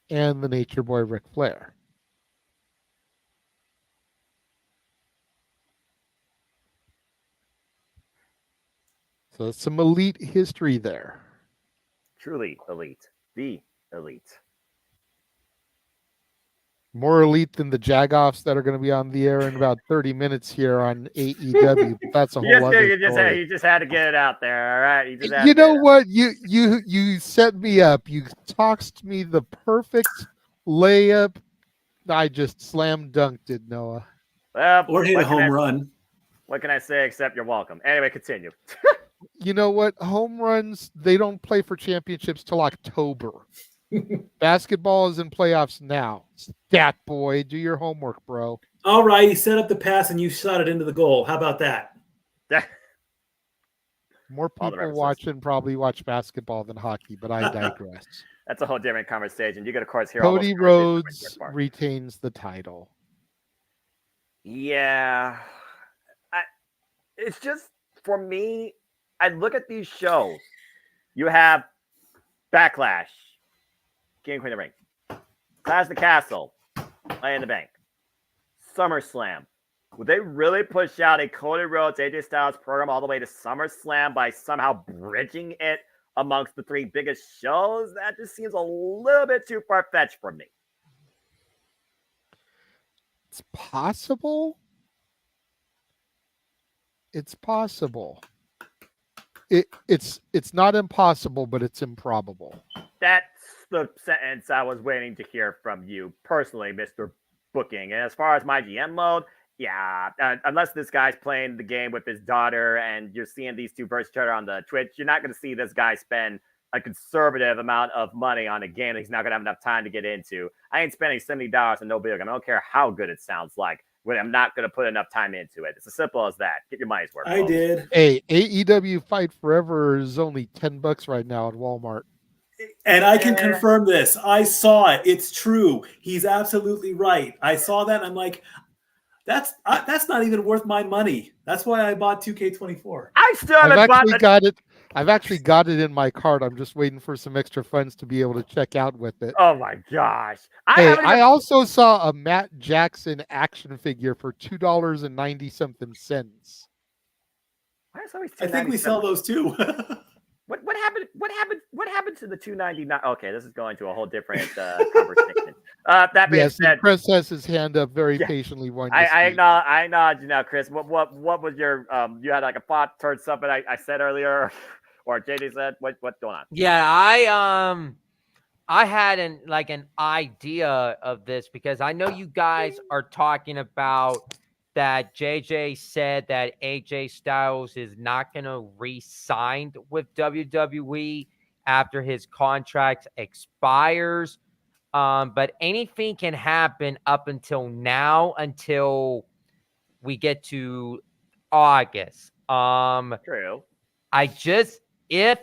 and the Nature Boy Ric Flair. So some elite history there. Truly elite. The elite. More elite than the Jagoffs that are going to be on the air in about 30 minutes here on AEW. But that's a whole other story. You just had to get it out there, all right? You know what? You set me up. You tossed me the perfect layup. I just slam dunked it, Noah. Well, Or hit a home run. What can I say except you're welcome? Anyway, continue. You know what? Home runs, they don't play for championships till October. Basketball is in playoffs now. Stat boy, do your homework, bro. All right, he set up the pass and you shot it into the goal. How about that? More people probably watch basketball than hockey, but I digress. That's a whole different conversation. You could, of course, hear Cody Rhodes retains the title. Yeah. It's just, for me, I look at these shows. You have Backlash, King of Queen of the Ring, Clash of the Castle, Money in the Bank, SummerSlam. Would they really push out a Cody Rhodes, AJ Styles program all the way to SummerSlam by somehow bridging it amongst the 3 biggest shows? That just seems a little bit too far-fetched for me. It's possible. It's possible. It's not impossible, but it's improbable. That's the sentence I was waiting to hear from you personally, Mr. Booking. And as far as my GM mode, yeah, unless this guy's playing the game with his daughter and you're seeing these 2 versus each other on the Twitch, you're not going to see this guy spend a conservative amount of money on a game that he's not going to have enough time to get into. I ain't spending $70 on no video game. I don't care how good it sounds like when I'm not going to put enough time into it. It's as simple as that. Get your money's worth. I did. Hey, AEW Fight Forever is only $10 right now at Walmart. And I can confirm this. I saw it. It's true. He's absolutely right. I saw that. And I'm like, that's not even worth my money. That's why I bought 2K24. I still haven't got it. I've actually got it in my cart. I'm just waiting for some extra funds to be able to check out with it. Oh my gosh! I also saw a Matt Jackson action figure for $2.90 cents. I think we sell those too. What happened to the $2.99? Okay, this is going to a whole different conversation. That being said, Chris has his hand up very patiently. I acknowledge you now, Chris. What was your you had like a thought towards something I said earlier, or JD said? What's going on? Yeah, I had an idea of this because I know you guys are talking about that JJ said that AJ Styles is not going to re-sign with WWE after his contract expires. But anything can happen up until now, until we get to August. True. If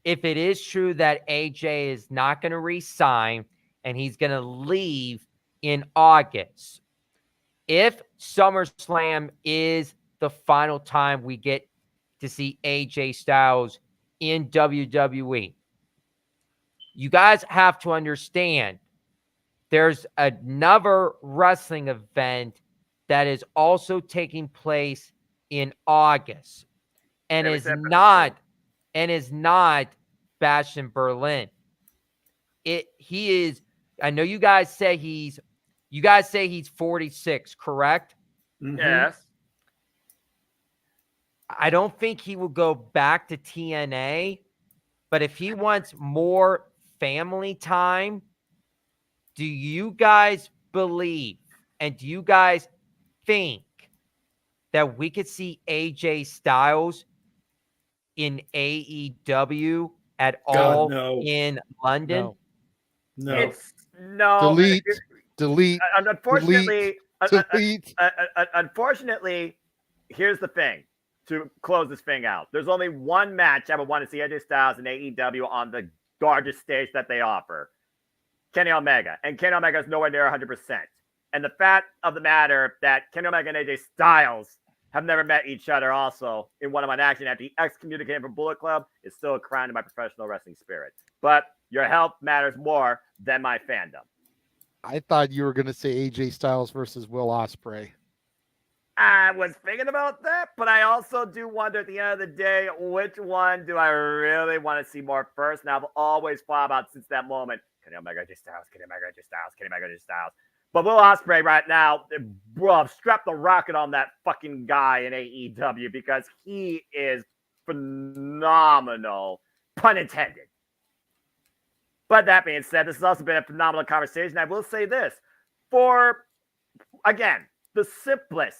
it is true that AJ is not going to re-sign and he's going to leave in August. If SummerSlam is the final time we get to see AJ Styles in WWE, you guys have to understand there's another wrestling event that is also taking place in August and is not Bash in Berlin. He is, I know you guys say he's 46, correct? Mhm. Yes. I don't think he will go back to TNA, but if he wants more family time, do you guys believe and do you guys think that we could see AJ Styles in AEW at all no. in London? No. It's no. Delete. Unfortunately, Delete. unfortunately, here's the thing. To close this thing out, there's only one match I would want to see AJ Styles and AEW on the largest stage that they offer. Kenny Omega. And Kenny Omega is nowhere near 100%. And the fact of the matter that Kenny Omega and AJ Styles have never met each other also in one-on-one action after he excommunicated from Bullet Club is still a crown to my professional wrestling spirit. But your health matters more than my fandom. I thought you were going to say AJ Styles versus Will Ospreay. I was thinking about that, but I also do wonder at the end of the day, which one do I really want to see more first? And I've always thought about since that moment, Kenny Omega, AJ Styles, Kenny Omega, AJ Styles, Kenny Omega, AJ Styles. But Will Ospreay right now, bro, strap the rocket on that fucking guy in AEW because he is phenomenal, pun intended. But that being said, this has also been a phenomenal conversation. I will say this, for, again, the simplest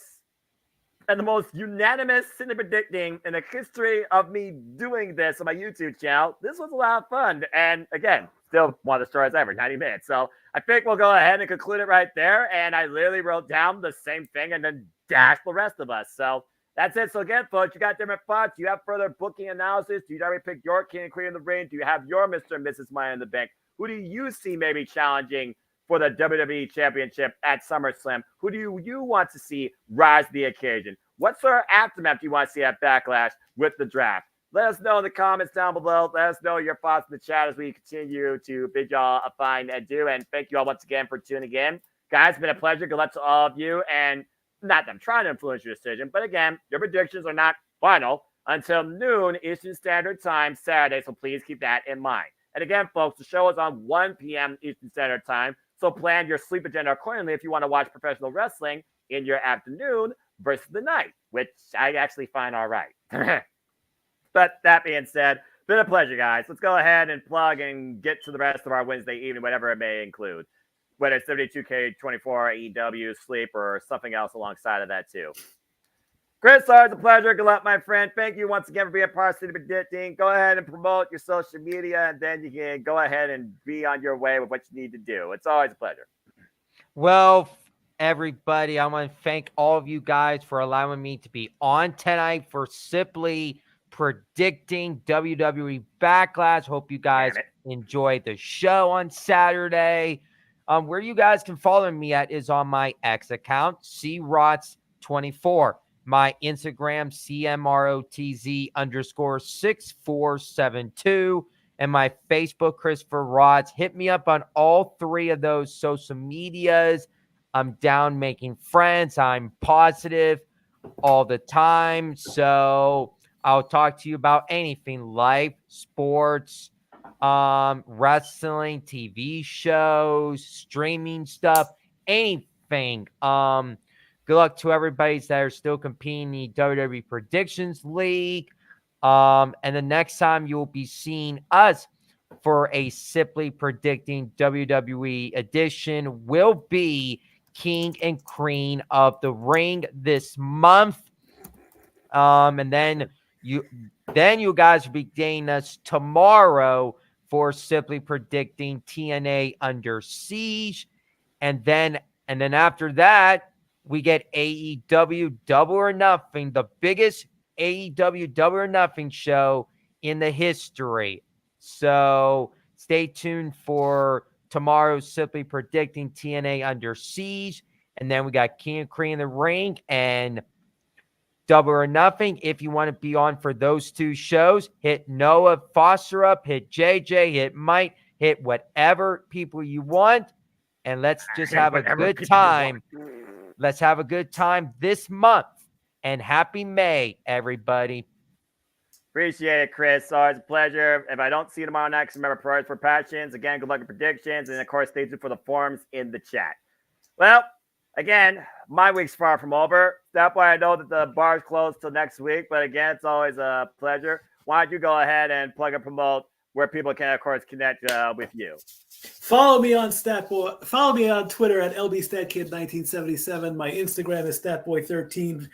and the most unanimous in predicting in the history of me doing this on my YouTube channel, this was a lot of fun. And again, still one of the stories ever, 90 minutes. So I think we'll go ahead and conclude it right there. And I literally wrote down the same thing and then dashed the rest of us. So that's it. So again, folks, you got different thoughts. Do you have further booking analysis? Do you already pick your king and queen in the ring? Do you have your Mr. and Mrs. Money in the Bank? Who do you see maybe challenging for the WWE Championship at SummerSlam? Who do you want to see rise to the occasion? What sort of aftermath do you want to see at Backlash with the draft? Let us know in the comments down below. Let us know your thoughts in the chat as we continue to bid y'all a fine adieu. And thank you all once again for tuning in. Guys, it's been a pleasure. Good luck to all of you. And not that I'm trying to influence your decision, but again, your predictions are not final until noon Eastern Standard Time Saturday. So please keep that in mind. And again, folks, the show is on 1 p.m. Eastern Standard Time. So plan your sleep agenda accordingly if you want to watch professional wrestling in your afternoon versus the night, which I actually find all right. But that being said, been a pleasure, guys. Let's go ahead and plug and get to the rest of our Wednesday evening, whatever it may include. Whether it's 72K24, AEW, sleep, or something else alongside of that too. Chris, always a pleasure. Good luck, my friend. Thank you once again for being a part of City Predicting. Go ahead and promote your social media, and then you can go ahead and be on your way with what you need to do. It's always a pleasure. Well, everybody, I want to thank all of you guys for allowing me to be on tonight for Simply Predicting WWE Backlash. Hope you guys enjoyed the show on Saturday. Where you guys can follow me at is on my X account, CROTZ24. My Instagram, CMROTZ_6472. And my Facebook, Christopher Rods. Hit me up on all three of those social medias. I'm down making friends. I'm positive all the time. So I'll talk to you about anything, life, sports, wrestling, TV shows, streaming stuff, anything. Good luck to everybody that are still competing in the WWE Predictions League. And the next time you'll be seeing us for a Simply Predicting WWE edition will be King and Queen of the Ring this month. And then you guys will be getting us tomorrow for Simply Predicting TNA Under Siege. And then after that, we get AEW Double or Nothing, the biggest AEW Double or Nothing show in the history. So stay tuned for tomorrow, simply predicting TNA Under Siege. And then we got King of Cream in the Ring and Double or Nothing. If you want to be on for those two shows, hit Noah Foster up, hit JJ, hit Mike, hit whatever people you want. And let's just have a good time. Let's have a good time this month. And happy May, everybody. Appreciate it, Chris. Always a pleasure. If I don't see you tomorrow night, remember, prayers for passions. Again, good luck with predictions. And of course, stay tuned for the forums in the chat. Well, again, my week's far from over. That's why I know that the bar's closed till next week. But again, it's always a pleasure. Why don't you go ahead and plug and promote where people can, of course, connect with you? Follow me on Statboy. Follow me on Twitter at LBStatKid1977. My Instagram is Statboy13.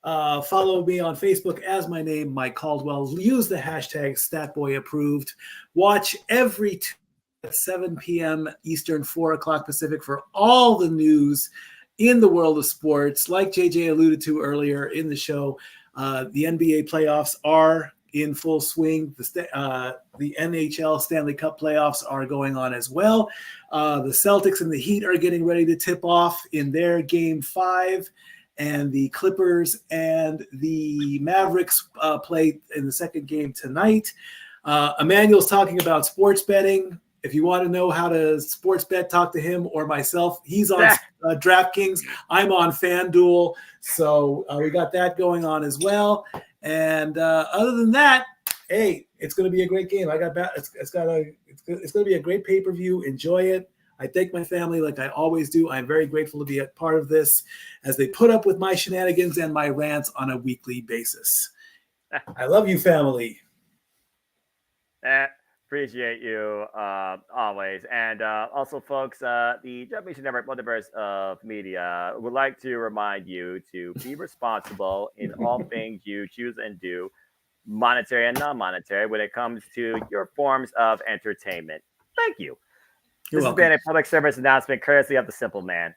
Follow me on Facebook as my name, Mike Caldwell. Use the hashtag StatBoyApproved. Watch every Tuesday at 7 p.m. Eastern, 4 o'clock Pacific for all the news in the world of sports. Like JJ alluded to earlier in the show, the NBA playoffs are in full swing. The NHL Stanley Cup playoffs are going on as well. The Celtics and the Heat are getting ready to tip off in their Game 5. And the Clippers and the Mavericks play in the second game tonight. Emmanuel's talking about sports betting. If you want to know how to sports bet, talk to him or myself. He's on DraftKings. I'm on FanDuel. So we got that going on as well. And other than that, hey, it's going to be a great game. It's going to be a great pay-per-view. Enjoy it. I thank my family like I always do. I'm very grateful to be a part of this as they put up with my shenanigans and my rants on a weekly basis. I love you, family. Appreciate you always. And also, folks, the Japanese Network Multiverse of Media would like to remind you to be responsible in all things you choose and do, monetary and non-monetary, when it comes to your forms of entertainment. Thank you. This has been a public service announcement courtesy of the Simple Man,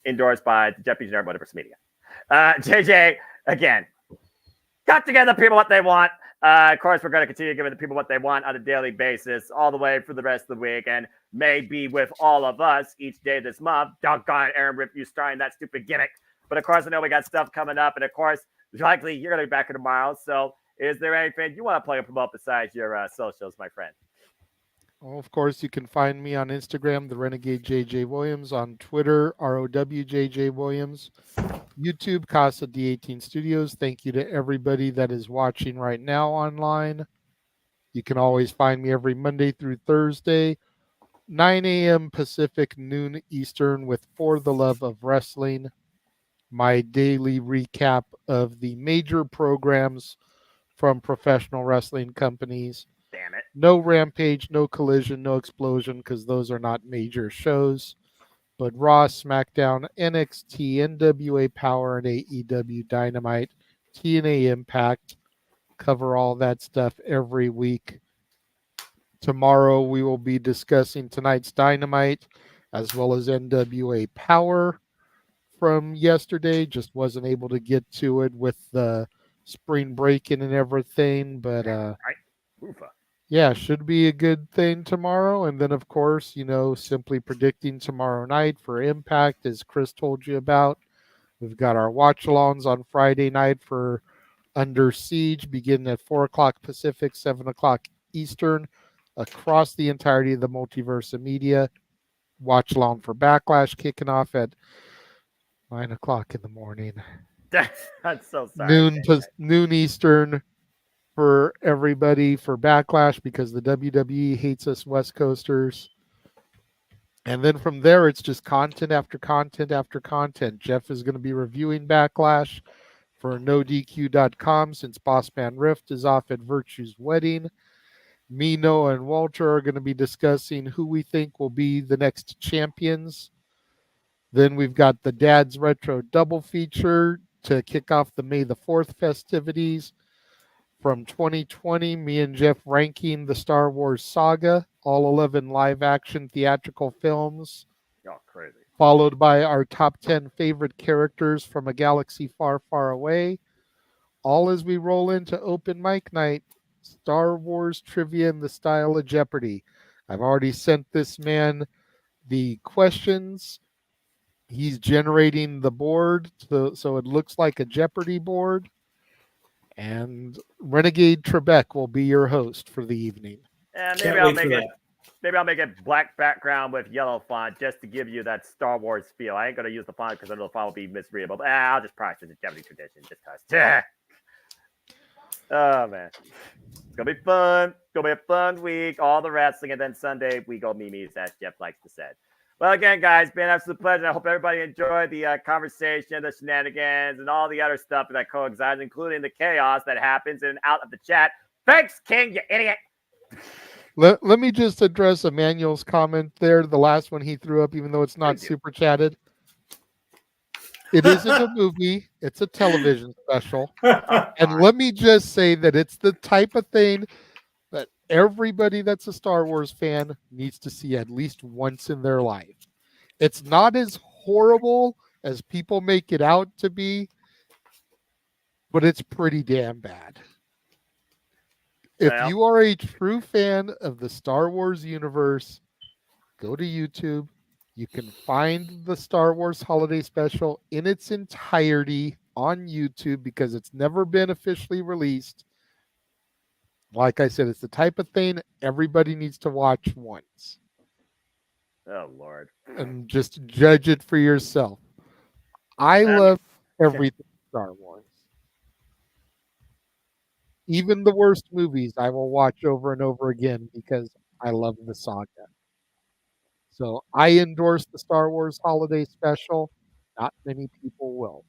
endorsed by the Japanese Network Multiverse Media. JJ, again, got to give the people what they want. Of course, we're going to continue giving the people what they want on a daily basis all the way for the rest of the week, and maybe with all of us each day this month. Doggone Aaron Rip, you starring that stupid gimmick. But of course, I know we got stuff coming up, and of course, likely you're going to be back here tomorrow. So is there anything you want to plug and promote besides your socials, my friend? Well, of course, you can find me on Instagram, the Renegade JJ Williams, on Twitter, ROWJJ Williams, YouTube, Casa D18 Studios. Thank you to everybody that is watching right now online. You can always find me every Monday through Thursday, 9 a.m. Pacific, noon Eastern, with For the Love of Wrestling, my daily recap of the major programs from professional wrestling companies. Damn it. No Rampage, no Collision, no Explosion, because those are not major shows. But Raw, SmackDown, NXT, NWA Power, and AEW Dynamite, TNA Impact, cover all that stuff every week. Tomorrow we will be discussing tonight's Dynamite as well as NWA Power from yesterday. Just wasn't able to get to it with the spring break-in and everything, but yeah, should be a good thing tomorrow. And then, of course, simply predicting tomorrow night for Impact, as Chris told you about. We've got our watch-alongs on Friday night for Under Siege, beginning at 4 o'clock Pacific, 7 o'clock Eastern, across the entirety of the Multiverse of Media. Watch-along for Backlash kicking off at 9 o'clock in the morning. I'm so sorry. Noon Eastern for everybody for Backlash, because the WWE hates us West Coasters. And then from there, it's just content after content after content. Jeff is going to be reviewing Backlash for NoDQ.com since Bossman Rift is off at Virtue's wedding. Me, Noah, and Walter are going to be discussing who we think will be the next champions. Then we've got the Dad's Retro double feature to kick off the May the 4th festivities. From 2020, me and Jeff ranking the Star Wars saga, all 11 live-action theatrical films. Oh, crazy. Followed by our top 10 favorite characters from a galaxy far, far away. All as we roll into open mic night, Star Wars trivia in the style of Jeopardy. I've already sent this man the questions. He's generating the board so it looks like a Jeopardy board. And Renegade Trebek will be your host for the evening. And Can't maybe I'll wait for make it. that. Maybe I'll make it black background with yellow font just to give you that Star Wars feel. I ain't gonna use the font because I know the font will be misreadable. But I'll just practice the Japanese tradition just cause. Oh man, it's gonna be fun. It's gonna be a fun week. All the wrestling, and then Sunday we go Mimi's, as Jeff likes to say. Well, again, guys, been an absolute pleasure. I hope everybody enjoyed the conversation, the shenanigans, and all the other stuff that coincides, including the chaos that happens in and out of the chat. Thanks, King, you idiot. Let me just address Emmanuel's comment there, the last one he threw up, even though it's not super chatted. It isn't a movie, it's a television special. And let me just say that it's the type of thing that everybody that's a Star Wars fan needs to see at least once in their life. It's not as horrible as people make it out to be, but it's pretty damn bad. If you are a true fan of the Star Wars universe, go to YouTube. You can find the Star Wars Holiday Special in its entirety on YouTube because it's never been officially released. Like I said, it's the type of thing everybody needs to watch once. Oh, Lord. And just judge it for yourself. I love everything Star Wars. Even the worst movies I will watch over and over again because I love the saga. So I endorse the Star Wars Holiday Special. Not many people will.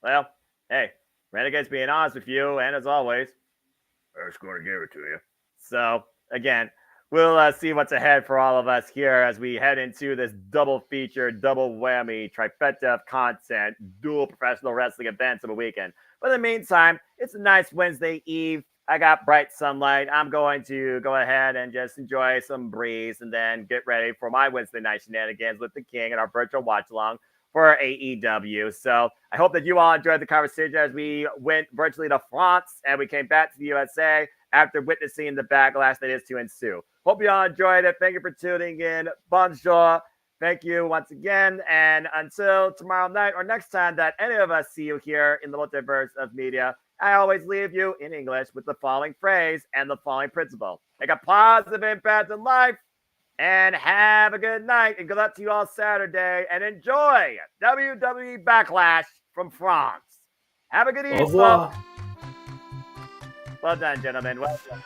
Well, hey, Renegade's being honest with you, and as always, I was going to give it to you. So, again, we'll see what's ahead for all of us here as we head into this double feature, double whammy, trifecta of content, dual professional wrestling events of a weekend. But in the meantime, it's a nice Wednesday eve. I got bright sunlight. I'm going to go ahead and just enjoy some breeze and then get ready for my Wednesday night shenanigans with the King and our virtual watch along for AEW. So I hope that you all enjoyed the conversation as we went virtually to France and we came back to the USA after witnessing the backlash that is to ensue. Hope you all enjoyed it. Thank you for tuning in. Bonjour. Thank you once again. And until tomorrow night or next time that any of us see you here in the multiverse of media, I always leave you in English with the following phrase and the following principle. Make a positive impact in life and have a good night. And good luck to you all Saturday and enjoy WWE Backlash from France. Have a good evening. Well done, gentlemen. Well done.